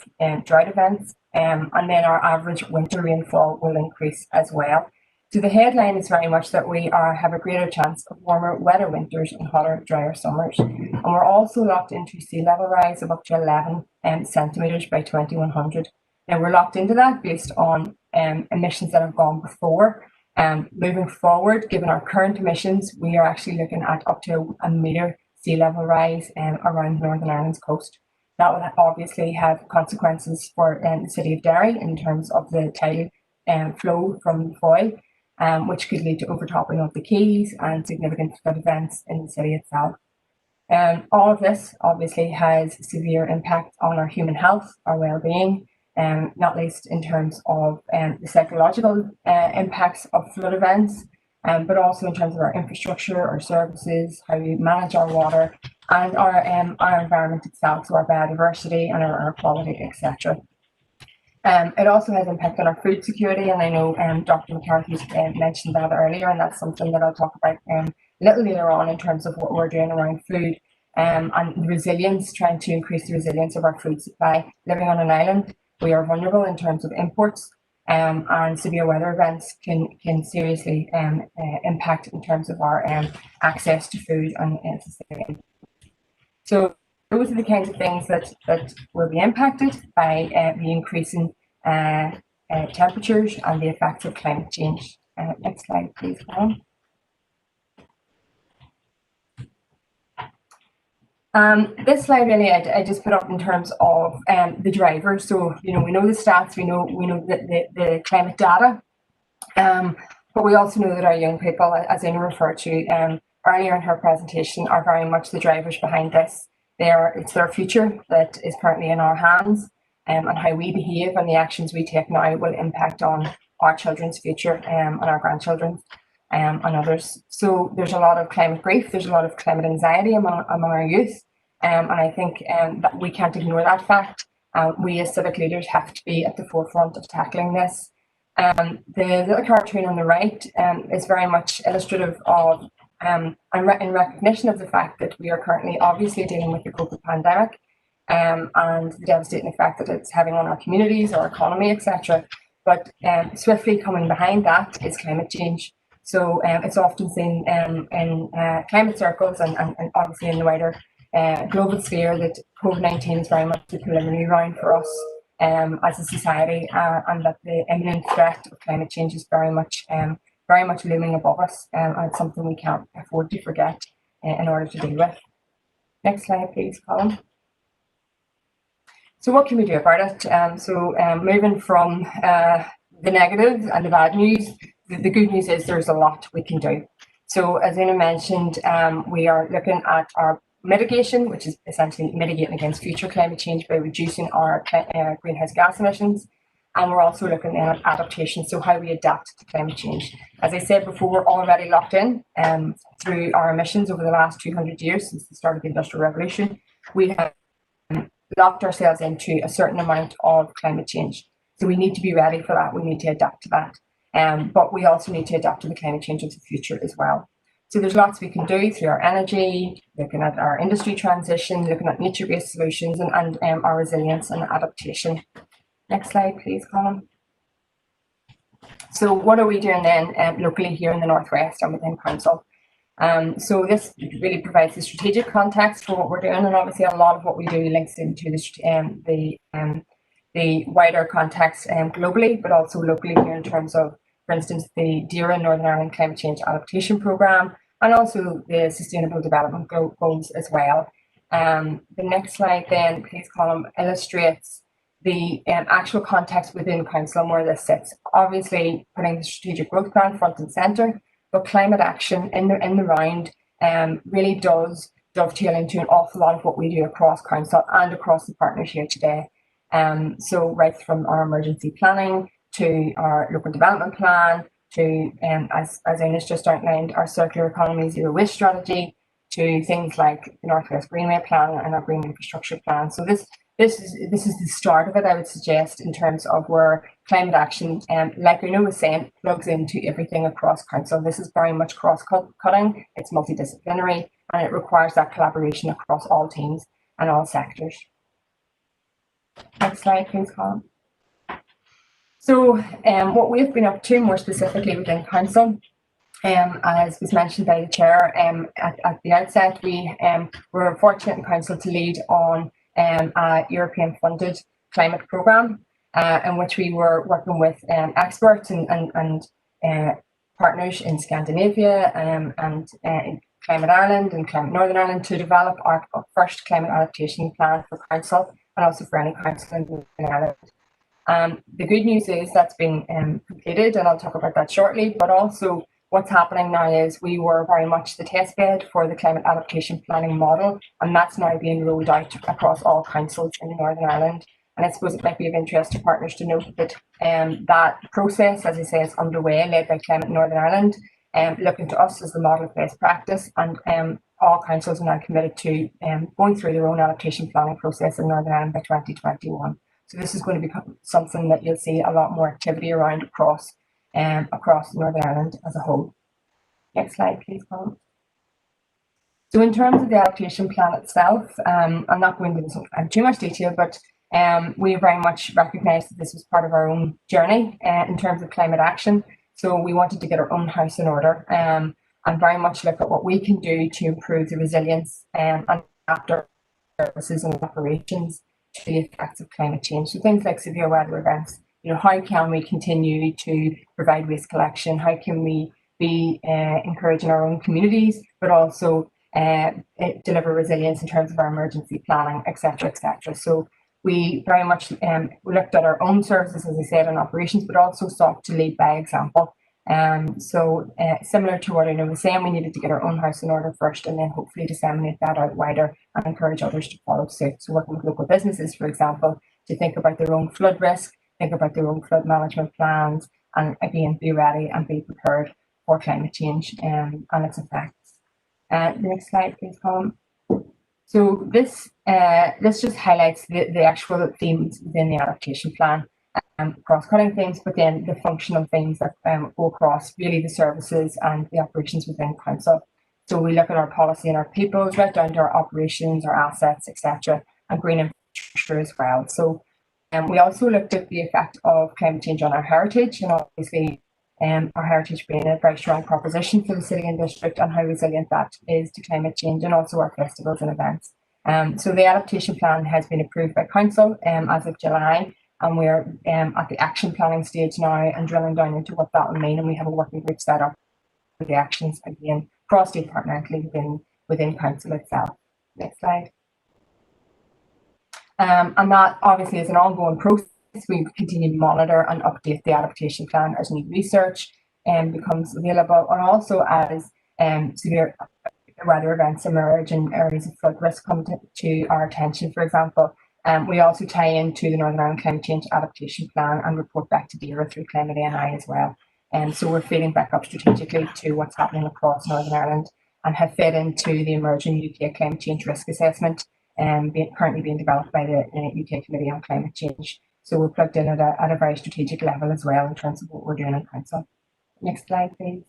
drought events, and then our average winter rainfall will increase as well. So the headline is very much that we have a greater chance of warmer, wetter winters and hotter, drier summers. And we're also locked into sea level rise of up to 11 centimetres by 2100. Now we're locked into that based on emissions that have gone before. Moving forward, given our current emissions, we are actually looking at up to a metre sea level rise around Northern Ireland's coast. That would obviously have consequences for the city of Derry in terms of the tidal flow from the Foyle. Which could lead to overtopping of the quays and significant flood events in the city itself. All of this obviously has severe impact on our human health, our well-being, not least in terms of the psychological impacts of flood events, but also in terms of our infrastructure, our services, how we manage our water, and our environment itself, so our biodiversity and our quality, etc. It also has impact on our food security, and I know Dr. McCarthy's mentioned that earlier, and that's something that I'll talk about a little later on in terms of what we're doing around food and resilience, trying to increase the resilience of our food supply. Living on an island, we are vulnerable in terms of imports, and severe weather events can seriously impact in terms of our access to food and sustainability. So those are the kinds of things that will be impacted by the increasing temperatures and the effects of climate change. Next slide, please, Colin. This slide really I just put up in terms of the drivers. So we know the stats, we know the climate data, but we also know that our young people, as Ina referred to earlier in her presentation, are very much the drivers behind this. It's their future that is currently in our hands, and how we behave and the actions we take now will impact on our children's future and our grandchildren and others. So there's a lot of climate grief, there's a lot of climate anxiety among our youth, and I think that we can't ignore that fact. We as civic leaders have to be at the forefront of tackling this. The little cartoon on the right is very much illustrative of in recognition of the fact that we are currently obviously dealing with the COVID pandemic, and the devastating effect that it's having on our communities, our economy, etc. But swiftly coming behind that is climate change. So it's often seen in climate circles and obviously in the wider global sphere that COVID-19 is very much the preliminary round for us as a society, and that the imminent threat of climate change is very much looming above us, and it's something we can't afford to forget in order to deal with. Next slide, please, Colin. So what can we do about it? Moving from the negative and the bad news, the good news is there's a lot we can do. So as Una mentioned, we are looking at our mitigation, which is essentially mitigating against future climate change by reducing our greenhouse gas emissions. And we're also looking at adaptation, so how we adapt to climate change. As I said before, we're already locked in through our emissions over the last 200 years since the start of the Industrial Revolution. We have locked ourselves into a certain amount of climate change. So we need to be ready for that. We need to adapt to that. But we also need to adapt to the climate change of the future as well. So there's lots we can do through our energy, looking at our industry transition, looking at nature-based solutions and our resilience and adaptation. Next slide, please, Colin. So what are we doing then locally here in the Northwest and within Council? So this really provides the strategic context for what we're doing, and obviously a lot of what we do links into the wider context globally, but also locally here in terms of, for instance, the Derry Northern Ireland Climate Change Adaptation Programme, and also the Sustainable Development Goals as well. The next slide then, please, Colin, illustrates the actual context within Council and where this sits. Obviously, putting the strategic growth plan front and centre, but climate action in the round really does dovetail into an awful lot of what we do across Council and across the partners here today. So right from our emergency planning to our local development plan to, as Ina's just outlined, our circular economy zero waste strategy, to things like the Northwest Greenway plan and our green infrastructure plan. So this is the start of it, I would suggest, in terms of where climate action, like Una was saying, plugs into everything across Council. This is very much cross-cutting, it's multidisciplinary, and it requires that collaboration across all teams and all sectors. Next slide, please, Colin. So what we've been up to more specifically within Council, as was mentioned by the Chair at the outset, we were fortunate in Council to lead on a European funded climate programme in which we were working with experts and partners in Scandinavia and Climate Ireland and Climate Northern Ireland to develop our first climate adaptation plan for Council and also for any council in Northern Ireland. The good news is that's been completed, and I'll talk about that shortly, but also what's happening now is we were very much the testbed for the climate adaptation planning model, and that's now being rolled out across all councils in Northern Ireland. And I suppose it might be of interest to partners to note that that process, as I say, is underway, led by Climate Northern Ireland, looking to us as the model of best practice, and all councils are now committed to going through their own adaptation planning process in Northern Ireland by 2021. So this is going to become something that you'll see a lot more activity around across Northern Ireland as a whole. Next slide, please, Colin. So in terms of the adaptation plan itself, I'm not going into too much detail, but we very much recognise that this was part of our own journey in terms of climate action. So we wanted to get our own house in order and very much look at what we can do to improve the resilience and adapt our services and operations to the effects of climate change. So things like severe weather events. You know, how can we continue to provide waste collection? How can we be encouraging our own communities, but also deliver resilience in terms of our emergency planning, etc., etc. So we very much looked at our own services, as I said, and operations, but also sought to lead by example. Similar to what I was saying, we needed to get our own house in order first, and then hopefully disseminate that out wider and encourage others to follow suit. So working with local businesses, for example, to think about their own flood risk, think about their own flood management plans, and again, be ready and be prepared for climate change and its effects. The next slide, please, Colin. So this just highlights the actual themes within the adaptation plan, cross-cutting things, but then the functional things that go across really the services and the operations within Council. So we look at our policy and our peoples, right down to our operations, our assets, etc., and green infrastructure as well. So we also looked at the effect of climate change on our heritage, and obviously our heritage being a very strong proposition for the city and district, and how resilient that is to climate change, and also our festivals and events. So the adaptation plan has been approved by council as of July, and we're at the action planning stage now and drilling down into what that will mean, and we have a working group set up for the actions, again, cross-departmentally within council itself. Next slide. And that obviously is an ongoing process. We continue to monitor and update the adaptation plan as new research becomes available, and also as severe weather events emerge and areas of flood risk come to our attention. For example, we also tie into the Northern Ireland Climate Change Adaptation Plan and report back to Derry through Climate ANI as well. So we're feeding back up strategically to what's happening across Northern Ireland, and have fed into the emerging UK climate change risk assessment currently being developed by the UK Committee on Climate Change. So we're plugged in at a very strategic level as well in terms of what we're doing in council. Next slide, please.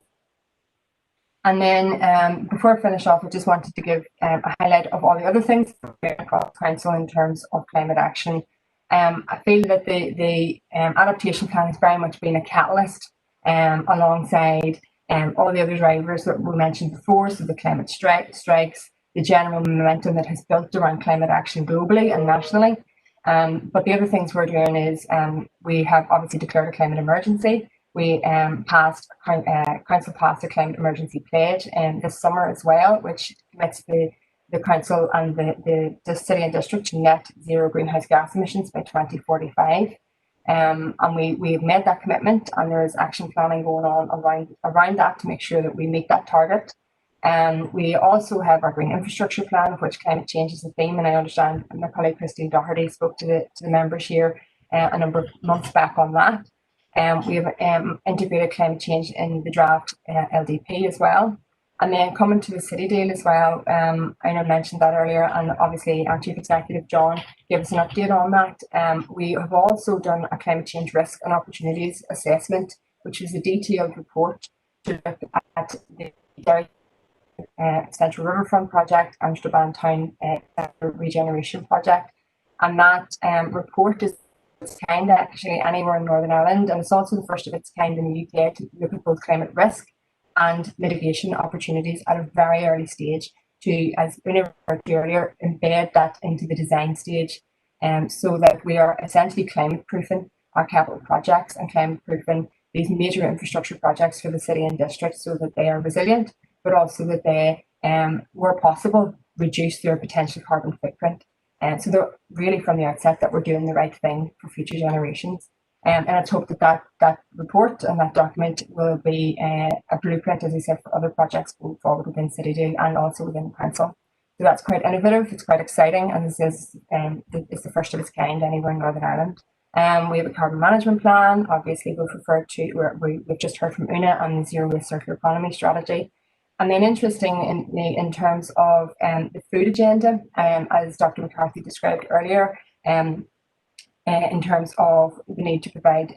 And then before I finish off, I just wanted to give a highlight of all the other things across council in terms of climate action. I feel that the adaptation plan has very much been a catalyst alongside all the other drivers that we mentioned before, so the climate strikes, the general momentum that has built around climate action globally and nationally. But the other things we're doing is we have obviously declared a climate emergency. We council passed a climate emergency pledge this summer as well, which commits the council and the city and district to net zero greenhouse gas emissions by 2045. And we've made that commitment, and there is action planning going on around that to make sure that we meet that target. We also have our green infrastructure plan, of which climate change is a theme, and I understand my colleague Christine Doherty spoke to the members here a number of months back on that. We have integrated climate change in the draft LDP as well. And then coming to the city deal as well, I know I mentioned that earlier, and obviously our Chief Executive John gave us an update on that. We have also done a climate change risk and opportunities assessment, which is a detailed report to look at the Derry Central Riverfront project and Strabane Town regeneration project. And that report is its kind actually anywhere in Northern Ireland, and it's also the first of its kind in the UK to look at both climate risk and mitigation opportunities at a very early stage to, as Una referred to earlier, embed that into the design stage, so that we are essentially climate proofing our capital projects and climate proofing these major infrastructure projects for the city and district, so that they are resilient, but also that they, where possible, reduce their potential carbon footprint. So they're really from the outset that we're doing the right thing for future generations. And let's hope that report and that document will be a blueprint, as I said, for other projects going forward within City Deal and also within council. So that's quite innovative, it's quite exciting, and this is it's the first of its kind anywhere in Northern Ireland. We have a carbon management plan, obviously we've referred to, we've just heard from Una on the zero waste circular economy strategy. And then interesting in terms of the food agenda, as Dr. McCarthy described earlier, in terms of the need to provide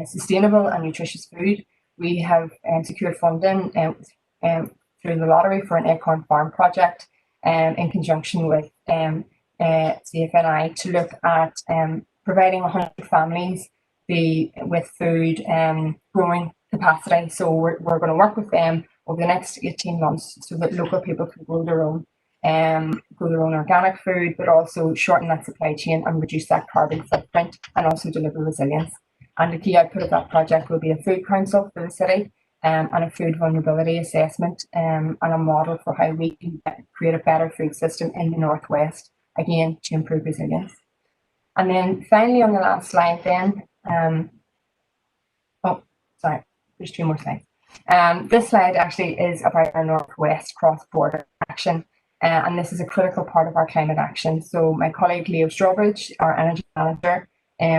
sustainable and nutritious food, we have secured funding through the lottery for an acorn farm project in conjunction with CFNI to look at providing 100 families with food growing capacity. So we're going to work with them over the next 18 months so that local people can grow their own organic food, but also shorten that supply chain and reduce that carbon footprint, and also deliver resilience. And the key output of that project will be a food council for the city and a food vulnerability assessment and a model for how we can create a better food system in the Northwest, again, to improve resilience. And then finally on the last slide then, there's two more slides. This slide actually is about our Northwest cross-border action. And this is a critical part of our climate action. So my colleague Leo Strawbridge, our energy manager,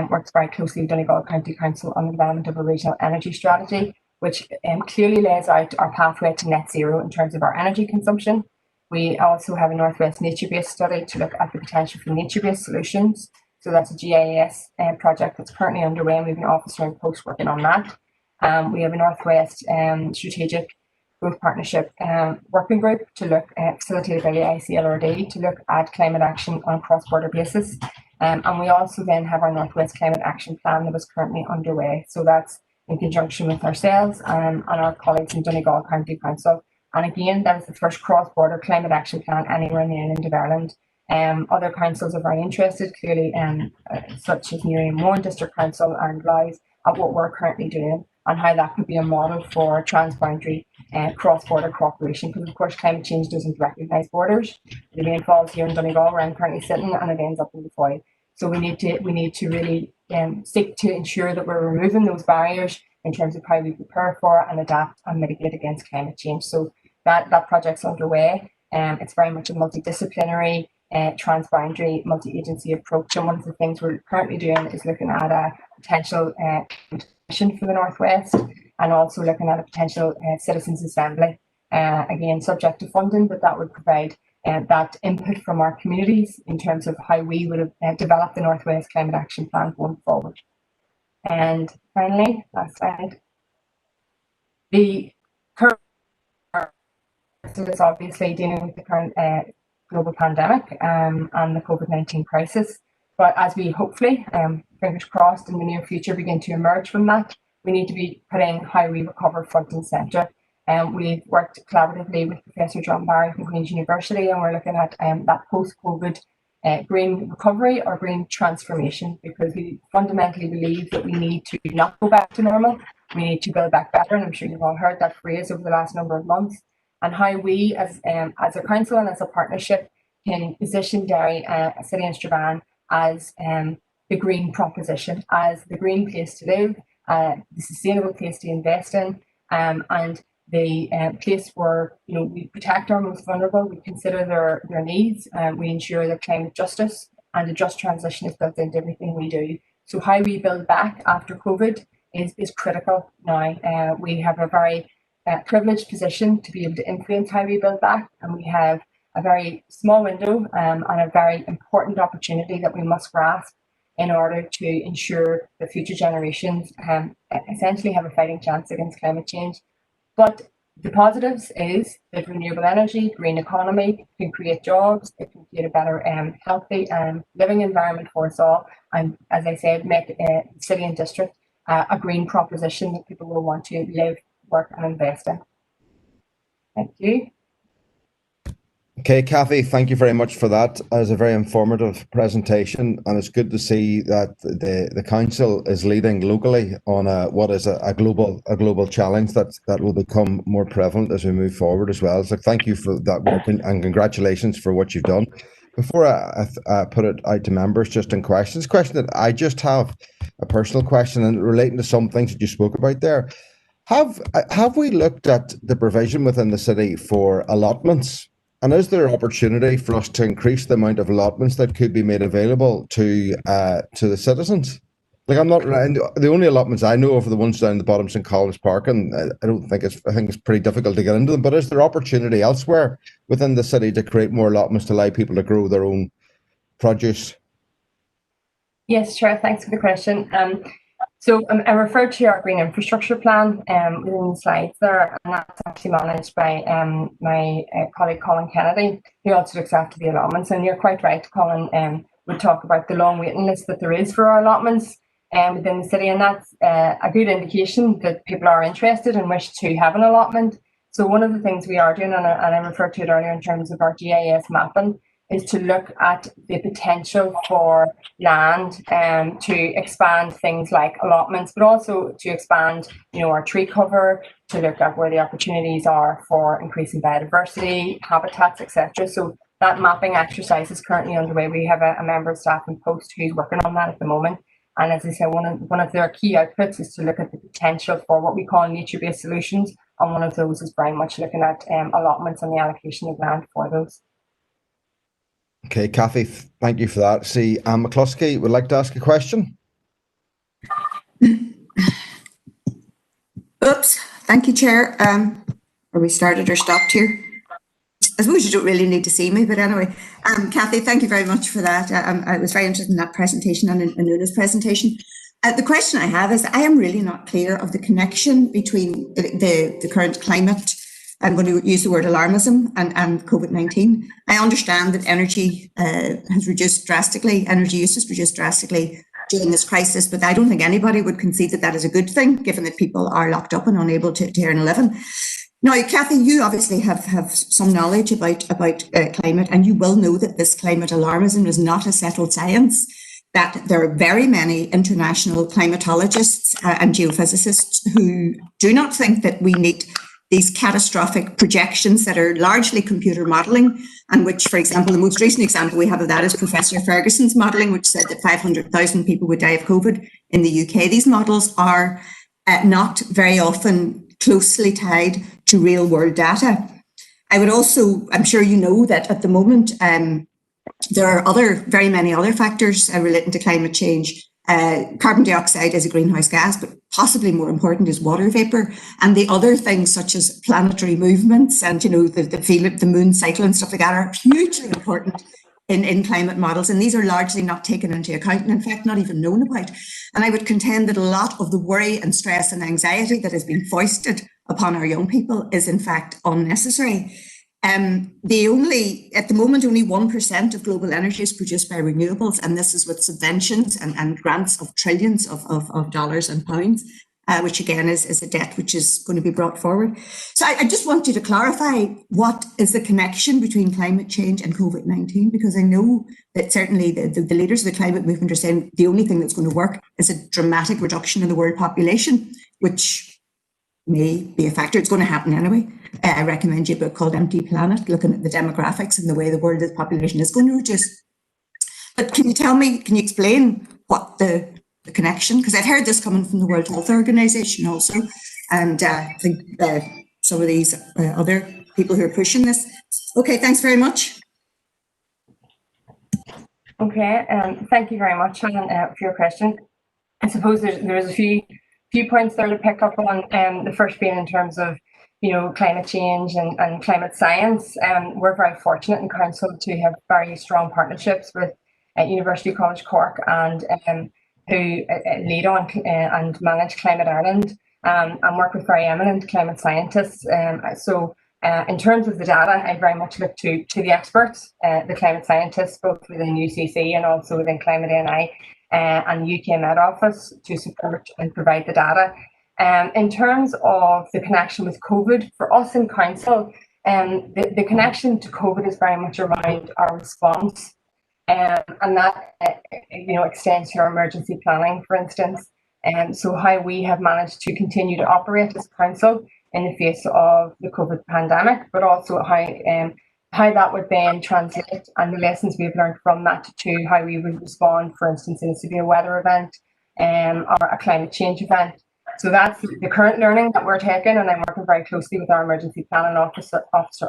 works very closely with Donegal County Council on the development of a regional energy strategy, which clearly lays out our pathway to net zero in terms of our energy consumption. We also have a Northwest nature-based study to look at the potential for nature-based solutions. So that's a GIS project that's currently underway, and we have an officer in post working on that. We have a Northwest Strategic Growth Partnership working group to look at, facilitated by the ICLRD, to look at climate action on a cross-border basis. And we also then have our Northwest Climate Action Plan that is currently underway. So that's in conjunction with ourselves and our colleagues in Donegal County Council. And again, that is the first cross-border climate action plan anywhere in the island of Ireland. Other councils are very interested, clearly, such as Newry and Mourne District Council and Louth, at what we're currently doing and how that could be a model for transboundary cross-border cooperation. Because of course, climate change doesn't recognise borders. The rain falls here in Donegal, where I'm currently sitting, and it ends up in the Foyle. So we need to really seek to ensure that we're removing those barriers in terms of how we prepare for and adapt and mitigate against climate change. So that project's underway. It's very much a multidisciplinary, transboundary, multi-agency approach. And one of the things we're currently doing is looking at a potential commission for the Northwest, and also looking at a potential citizens' assembly. Again, subject to funding, but that would provide that input from our communities in terms of how we would have developed the Northwest Climate Action Plan going forward. And finally, last slide. The current is obviously dealing with the current global pandemic and the COVID-19 crisis. But as we hopefully, fingers crossed, in the near future begin to emerge from that, we need to be putting how we recover front and centre. We've worked collaboratively with Professor John Barry from Queen's University, and we're looking at that post-COVID green recovery or green transformation, because we fundamentally believe that we need to not go back to normal. We need to build back better, and I'm sure you've all heard that phrase over the last number of months. And how we, as a council and as a partnership, can position Derry, a city in Strabane, as the green proposition, as the green place to live, the sustainable place to invest in, and the place where we protect our most vulnerable, we consider their needs, and we ensure that climate justice and a just transition is built into everything we do. So how we build back after COVID is critical now. We have a very privileged position to be able to influence how we build back, and we have a very small window and a very important opportunity that we must grasp in order to ensure that future generations essentially have a fighting chance against climate change. But the positives is that renewable energy, green economy can create jobs, it can create a better healthy living environment for us all, and as I said, make the city and district a green proposition that people will want to live, work and invest in. Thank you. Okay, Kathy, thank you very much for that. It was a very informative presentation, and it's good to see that the council is leading locally on what is a global challenge that will become more prevalent as we move forward as well. So thank you for that work, and congratulations for what you've done. Before I put it out to members, just in questions, question that I just have a personal question and relating to some things that you spoke about there. Have we looked at the provision within the city for allotments? And is there opportunity for us to increase the amount of allotments that could be made available to the citizens? Like, I'm not the only allotments I know of are the ones down the bottom St. Colum's Park, and I think it's pretty difficult to get into them. But is there opportunity elsewhere within the city to create more allotments to allow people to grow their own produce? Yes, sure. Thanks for the question. So I referred to our green infrastructure plan within the slides there, and that's actually managed by my colleague Colin Kennedy, who also looks after the allotments. And you're quite right, Colin would talk about the long waiting list that there is for our allotments within the city, and that's a good indication that people are interested and wish to have an allotment. So one of the things we are doing, and I referred to it earlier in terms of our GIS mapping, is to look at the potential for land to expand things like allotments, but also to expand, our tree cover, to look at where the opportunities are for increasing biodiversity, habitats, etc. So that mapping exercise is currently underway. We have a member of staff in post who's working on that at the moment. And as I said, one of their key outputs is to look at the potential for what we call nature-based solutions. And one of those is very much looking at allotments and the allocation of land for those. Okay, Kathy, thank you for that. See, Anne McCluskey would like to ask a question. Oops, thank you, Chair. Are we started or stopped here? I suppose you don't really need to see me, but anyway, Kathy, thank you very much for that. I was very interested in that presentation and in Nuna's presentation. The question I have is, I am really not clear of the connection between the current climate I'm going to use the word alarmism and COVID-19. I understand that energy has reduced drastically, energy use has reduced drastically during this crisis, but I don't think anybody would concede that that is a good thing, given that people are locked up and unable to earn a living. Now, Kathy, you obviously have some knowledge about climate, and you will know that this climate alarmism is not a settled science, that there are very many international climatologists and geophysicists who do not think that we need these catastrophic projections that are largely computer modelling, and which, for example, the most recent example we have of that is Professor Ferguson's modelling, which said that 500,000 people would die of COVID in the UK. These models are not very often closely tied to real world data. I would also, I'm sure you know that at the moment, there are very many other factors relating to climate change. Carbon dioxide is a greenhouse gas, but possibly more important is water vapor, and the other things such as planetary movements and the moon cycle and stuff like that are hugely important in climate models, and these are largely not taken into account, and in fact not even known about. And I would contend that a lot of the worry and stress and anxiety that has been foisted upon our young people is in fact unnecessary. At the moment, only 1% of global energy is produced by renewables, and this is with subventions and grants of trillions of dollars and pounds, which again is a debt which is going to be brought forward. So I just want you to clarify what is the connection between climate change and COVID-19, because I know that certainly the leaders of the climate movement are saying the only thing that's going to work is a dramatic reduction in the world population, which may be a factor. It's going to happen anyway. I recommend you a book called Empty Planet, looking at the demographics and the way the world population is going to reduce. But can you explain what the connection, because I've heard this coming from the World Health Organization also, and I think some of these other people who are pushing this. Okay, thanks very much. Okay, thank you very much, Helen, for your question. I suppose there's a few points there to pick up on. The first being in terms of climate change and climate science. We're very fortunate in Council to have very strong partnerships with University College Cork and who lead on and manage Climate Ireland and work with very eminent climate scientists. So in terms of the data, I very much look to the experts, the climate scientists, both within UCC and also within Climate NI and UK Met Office to support and provide the data. In terms of the connection with COVID, for us in Council, the connection to COVID is very much around our response. And that extends to our emergency planning, for instance. So how we have managed to continue to operate as a council in the face of the COVID pandemic, but also how that would then translate and the lessons we've learned from that to how we would respond, for instance, in a severe weather event or a climate change event. So that's the current learning that we're taking, and I'm working very closely with our emergency planning officer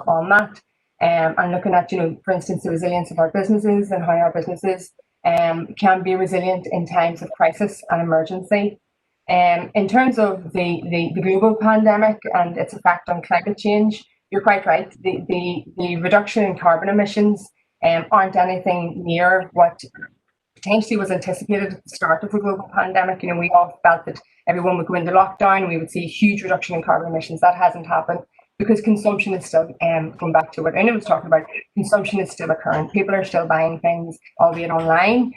on that. And looking at, for instance, the resilience of our businesses and how our businesses can be resilient in times of crisis and emergency. In terms of the global pandemic and its effect on climate change, you're quite right. The reduction in carbon emissions aren't anything near what potentially was anticipated at the start of the global pandemic. We all felt that everyone would go into lockdown and we would see a huge reduction in carbon emissions. That hasn't happened because consumption is still, going back to what Una was talking about, consumption is still occurring. People are still buying things, albeit online.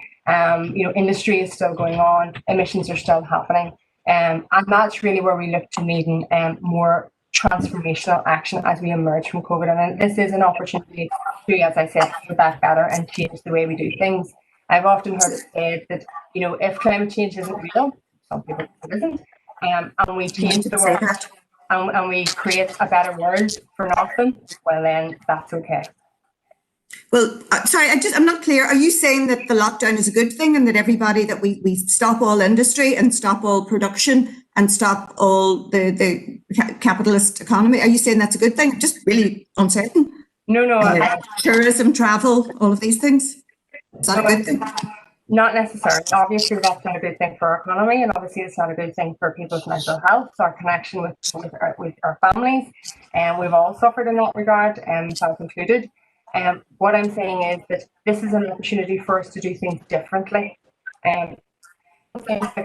Industry is still going on, emissions are still happening. And that's really where we look to needing more transformational action as we emerge from COVID. And this is an opportunity to, as I said, do that better and change the way we do things. I've often heard it said that, if climate change isn't real, some people think it isn't, and we change the world and we create a better world for nothing, well then that's okay. Well, sorry, I'm not clear. Are you saying that the lockdown is a good thing and that that we stop all industry and stop all production and stop all the capitalist economy? Are you saying that's a good thing? Just really uncertain. No. Tourism, travel, all of these things. Is that a good thing? Not necessarily. Obviously, that's not a good thing for our economy, and obviously, it's not a good thing for people's mental health, our connection with our families, and we've all suffered in that regard, myself included. What I'm saying is that this is an opportunity for us to do things differently. Like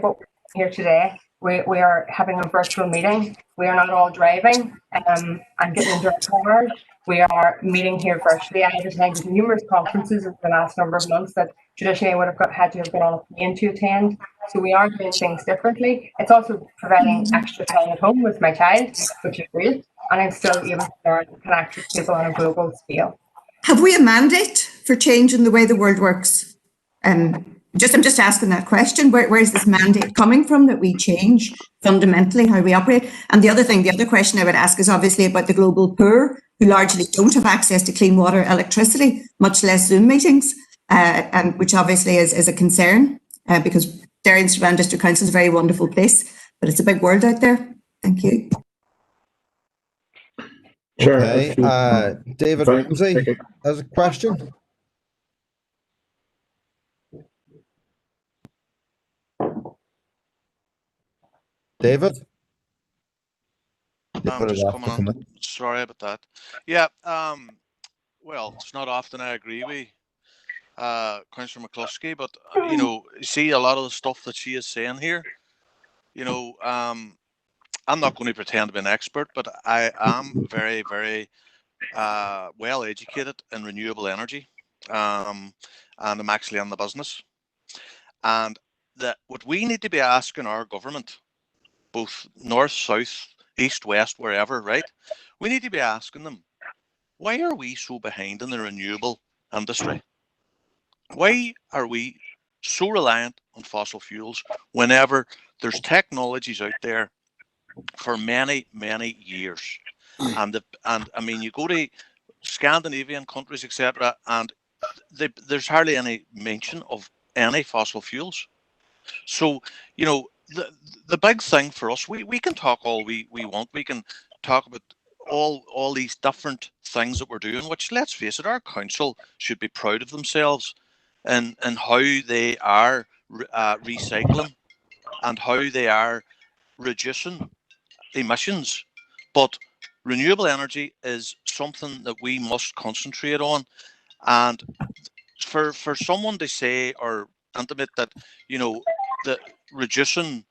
what we're here today, We are having a virtual meeting. We are not all driving and getting into our cars. We are meeting here virtually. I have attended numerous conferences over the last number of months that traditionally I would have had to have been on a plane to attend. So we are doing things differently. It's also providing extra time at home with my child, which is great. And I'm still able to learn and connect with people on a global scale. Have we a mandate for change in the way the world works? I'm just asking that question. Where is this mandate coming from that we change fundamentally how we operate? And the other question I would ask is obviously about the global poor, who largely don't have access to clean water, electricity, much less Zoom meetings, and which obviously is a concern because Derry and Strabane District Council is a very wonderful place, but it's a big world out there. Thank you. Okay, David Ramsey has a question. David? Just coming on. Sorry about that. Yeah, well, it's not often I agree with Councillor McCluskey, but you see a lot of the stuff that she is saying here. I'm not going to pretend to be an expert, but I am very, very well educated in renewable energy, and I'm actually in the business. And what we need to be asking our government, both north, south, east, west, wherever, right? We need to be asking them, why are we so behind in the renewable industry? Why are we so reliant on fossil fuels whenever there's technologies out there for many, many years? And I mean, you go to Scandinavian countries, etc., and there's hardly any mention of any fossil fuels. So, the big thing for us, we can talk all we want. We can talk about all these different things that we're doing, which, let's face it, our council should be proud of themselves and how they are recycling and how they are reducing emissions. But renewable energy is something that we must concentrate on. And for someone to say or intimate that, the reducing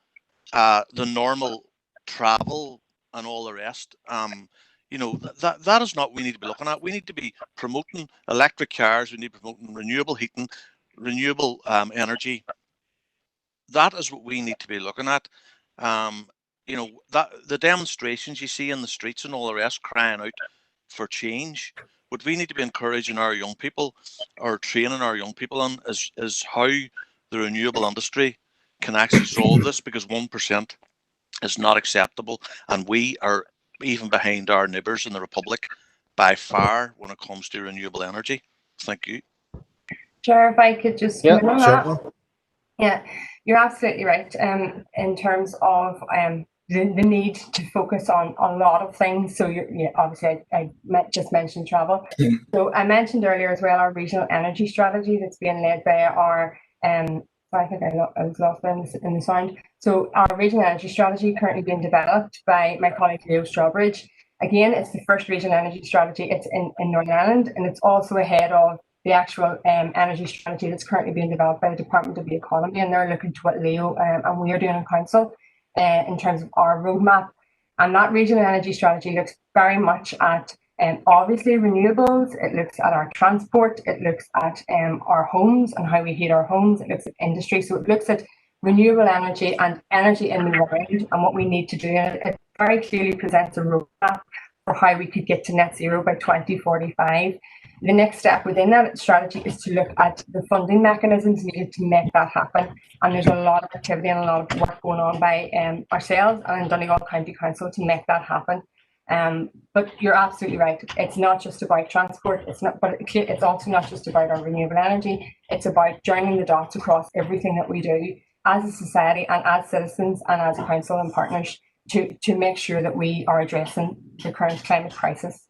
the normal travel and all the rest, that is not what we need to be looking at. We need to be promoting electric cars. We need to be promoting renewable heating, renewable energy. That is what we need to be looking at. That the demonstrations you see in the streets and all the rest crying out for change, what we need to be encouraging our young people or training our young people on is how the renewable industry can actually solve this, because 1% is not acceptable, and we are even behind our neighbours in the Republic by far when it comes to renewable energy. Thank you. Chair, if I could just comment on that. Yeah, you're absolutely right. In terms of the need to focus on a lot of things. So obviously I just mentioned travel. So I mentioned earlier as well our regional energy strategy that's being led by our I think I was lost in the sound. So our regional energy strategy currently being developed by my colleague Leo Strawbridge. Again, it's the first regional energy strategy. It's in Northern Ireland, and it's also ahead of the actual energy strategy that's currently being developed by the Department of the Economy, and they're looking to what Leo and we are doing in council in terms of our roadmap. And that regional energy strategy looks very much at obviously renewables. It looks at our transport. It looks at our homes and how we heat our homes. It looks at industry. So it looks at renewable energy and energy in the round and what we need to do. And it very clearly presents a roadmap for how we could get to net zero by 2045. The next step within that strategy is to look at the funding mechanisms needed to make that happen. And there's a lot of activity and a lot of work going on by ourselves and Donegal County Council to make that happen. But you're absolutely right. It's not just about transport. But it's also not just about our renewable energy. It's about joining the dots across everything that we do as a society and as citizens and as a council and partners to make sure that we are addressing the current climate crisis.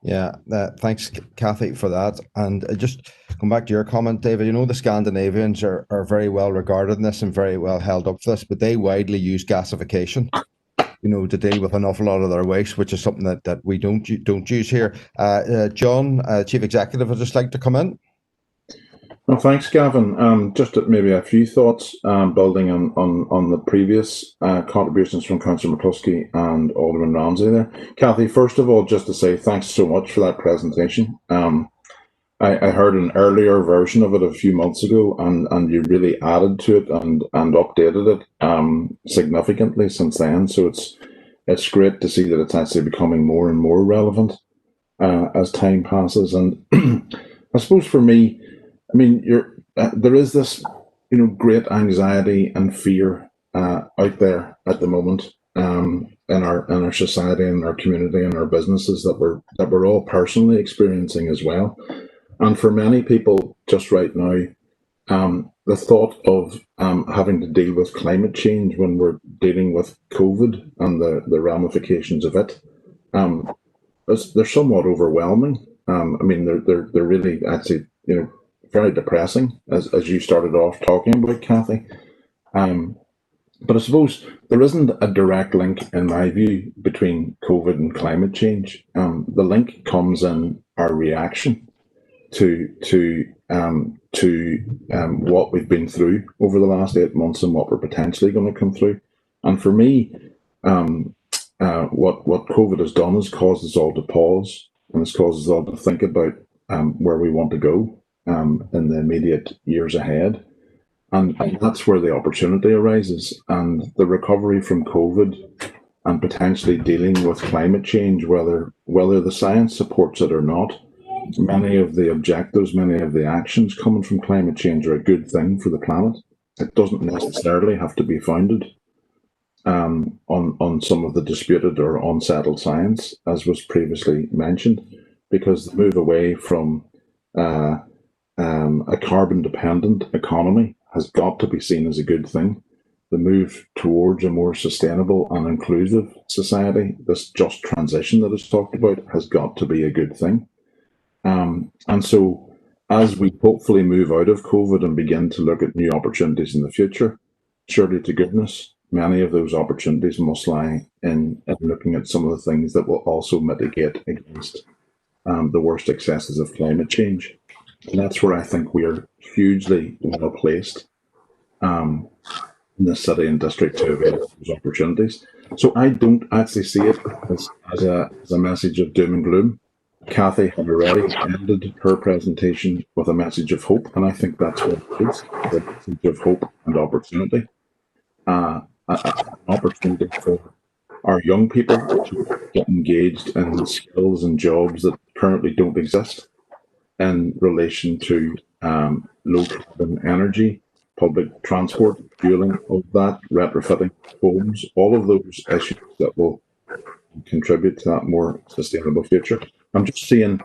Yeah, thanks, Kathy, for that. And just come back to your comment, David. The Scandinavians are very well regarded in this and very well held up for this, but they widely use gasification, to deal with an awful lot of their waste, which is something that we don't use here. John, Chief Executive, would just like to come in. Well, thanks, Gavin. Just maybe a few thoughts building on the previous contributions from Councillor McCluskey and Alderman Ramsey there. Kathy, first of all, just to say thanks so much for that presentation. I heard an earlier version of it a few months ago, and you really added to it and updated it significantly since then. So it's great to see that it's actually becoming more and more relevant as time passes. And I suppose for me, I mean, there is this, great anxiety and fear out there at the moment in our society, and our community, and our businesses that we're all personally experiencing as well. And for many people, just right now, the thought of having to deal with climate change when we're dealing with COVID and the ramifications of it, they're somewhat overwhelming. I mean, they're really actually, very depressing, as you started off talking about, Kathy. But I suppose there isn't a direct link, in my view, between COVID and climate change. The link comes in our reaction to what we've been through over the last 8 months and what we're potentially going to come through. And for me, what COVID has done is caused us all to pause, and it's caused us all to think about where we want to go in the immediate years ahead. And that's where the opportunity arises, and the recovery from COVID and potentially dealing with climate change, whether the science supports it or not. Many of the objectives, many of the actions coming from climate change are a good thing for the planet. It doesn't necessarily have to be founded on some of the disputed or unsettled science, as was previously mentioned, because the move away from a carbon-dependent economy has got to be seen as a good thing. The move towards a more sustainable and inclusive society, this just transition that is talked about, has got to be a good thing. And so, as we hopefully move out of COVID and begin to look at new opportunities in the future, surely to goodness, many of those opportunities must lie in looking at some of the things that will also mitigate against the worst excesses of climate change. And that's where I think we are hugely well placed in the city and district to avail those opportunities. So I don't actually see it as a message of doom and gloom. Kathy had already ended her presentation with a message of hope, and I think that's what it is, a message of hope and opportunity. An opportunity for our young people to get engaged in skills and jobs that currently don't exist in relation to low carbon energy, public transport, fueling of that, retrofitting homes, all of those issues that will contribute to that more sustainable future. I'm just seeing,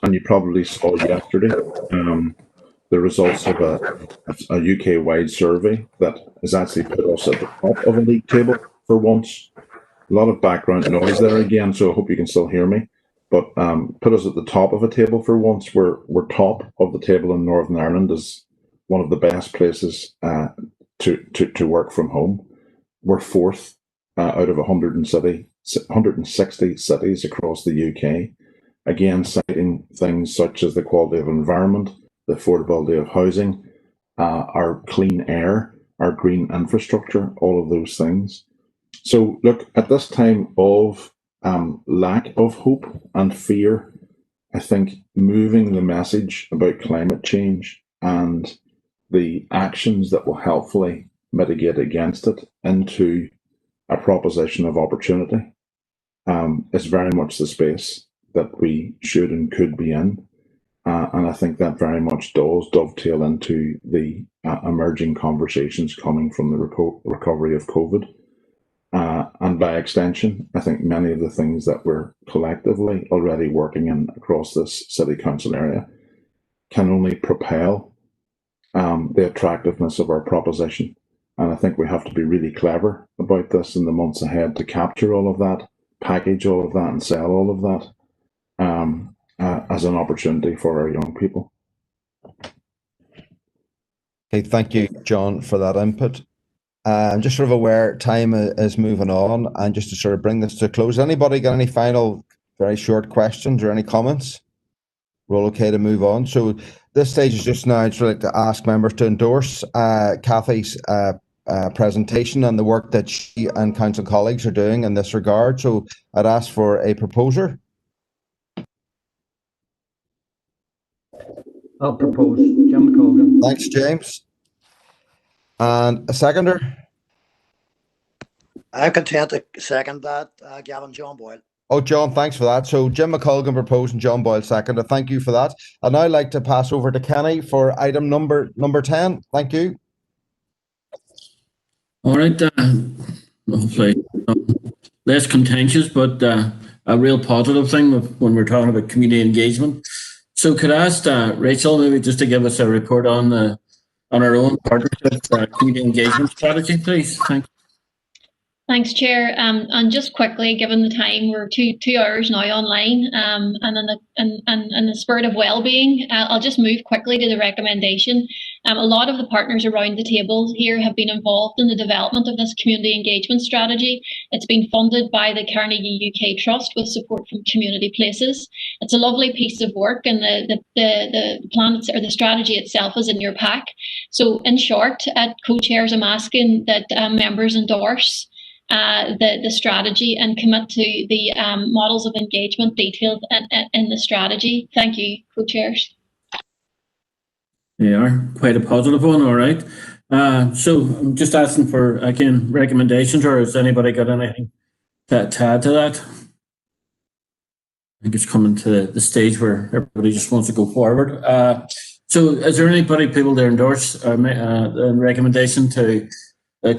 and you probably saw yesterday, the results of a UK-wide survey that has actually put us at the top of a league table for once. A lot of background noise there again, so I hope you can still hear me. But put us at the top of a table for once. We're top of the table in Northern Ireland as one of the best places to work from home. We're fourth out of 160 cities across the UK. Again, citing things such as the quality of environment, the affordability of housing, our clean air, our green infrastructure, all of those things. So look, at this time of lack of hope and fear, I think moving the message about climate change and the actions that will helpfully mitigate against it into a proposition of opportunity is very much the space that we should and could be in. And I think that very much does dovetail into the emerging conversations coming from the recovery of COVID. And by extension, I think many of the things that we're collectively already working in across this city council area can only propel the attractiveness of our proposition. And I think we have to be really clever about this in the months ahead to capture all of that, package all of that, and sell all of that as an opportunity for our young people. Okay, thank you, John, for that input. I'm just sort of aware time is moving on, and just to sort of bring this to a close, anybody got any final, very short questions or any comments? We're all okay to move on. So this stage is just now, I'd like to ask members to endorse Kathy's presentation and the work that she and council colleagues are doing in this regard. So I'd ask for a proposer. I'll propose Jim McColgan. Thanks, James. And a seconder? I'm content to second that, Gavin. John Boyle. Oh, John, thanks for that. So Jim McColgan proposed and John Boyle seconded. Thank you for that. I'd now like to pass over to Kenny for item number 10. Thank you. All right. Hopefully less contentious, but a real positive thing when we're talking about community engagement. So could I ask Rachel maybe just to give us a report on our own partnership community engagement strategy, please? Thanks. Thanks, Chair. And just quickly, given the time, we're two hours now online, and in the spirit of well-being, I'll just move quickly to the recommendation. A lot of the partners around the table here have been involved in the development of this community engagement strategy. It's been funded by the Carnegie UK Trust with support from Community Places. It's a lovely piece of work, and the plan or the strategy itself is in your pack. So, in short, at co-chairs, I'm asking that members endorse the strategy and commit to the models of engagement detailed in the strategy. Thank you, co-chairs. They are quite a positive one. All right. So I'm just asking for, again, recommendations, or has anybody got anything to add to that? I think it's coming to the stage where everybody just wants to go forward. So is there anybody people to endorse a recommendation to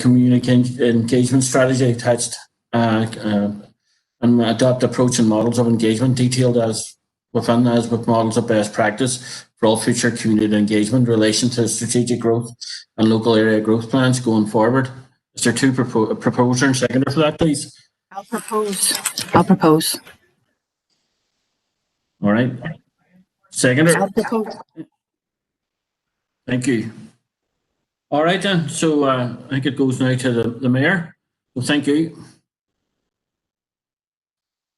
community engagement strategy attached and adopt approach and models of engagement detailed as with models of best practice for all future community engagement in relation to strategic growth and local area growth plans going forward? Is there two proposer and seconder for that, please? I'll propose. All right. Seconder. I'll propose. Thank you. All right then, so I think it goes now to the Mayor. So thank you.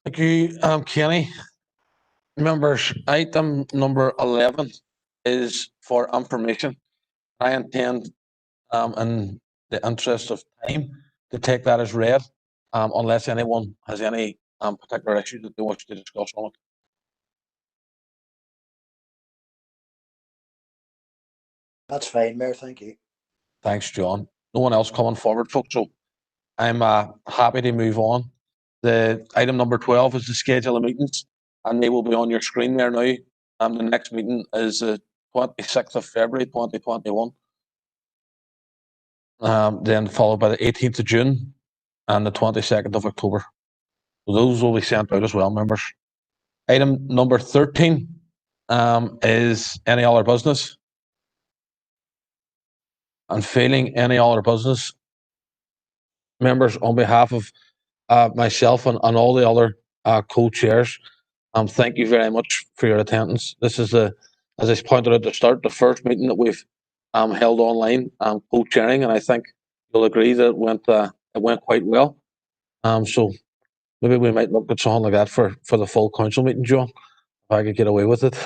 Thank you, Kenny. Members, item number 11 is for information. I intend, in the interest of time, to take that as read, unless anyone has any particular issue that they wish to discuss on it. That's fine, Mayor. Thank you. Thanks, John. No one else coming forward, folks. So I'm happy to move on. The item number 12 is the schedule of meetings, and they will be on your screen there now. The next meeting is the 26th of February 2021. Then followed by the 18th of June and the 22nd of October. So those will be sent out as well, members. Item number 13 is any other business. And failing any other business, members, on behalf of myself and all the other co-chairs, thank you very much for your attendance. This is as I pointed out at the start, the first meeting that we've held online co-chairing, and I think you'll agree that it went quite well. So maybe we might look at something like that for the full council meeting, John, if I could get away with it.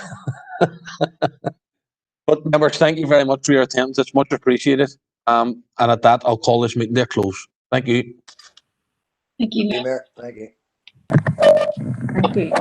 But members, thank you very much for your attendance. It's much appreciated. And at that, I'll call this meeting to a close. Thank you. Thank you, Mayor. Thank you. Thank you.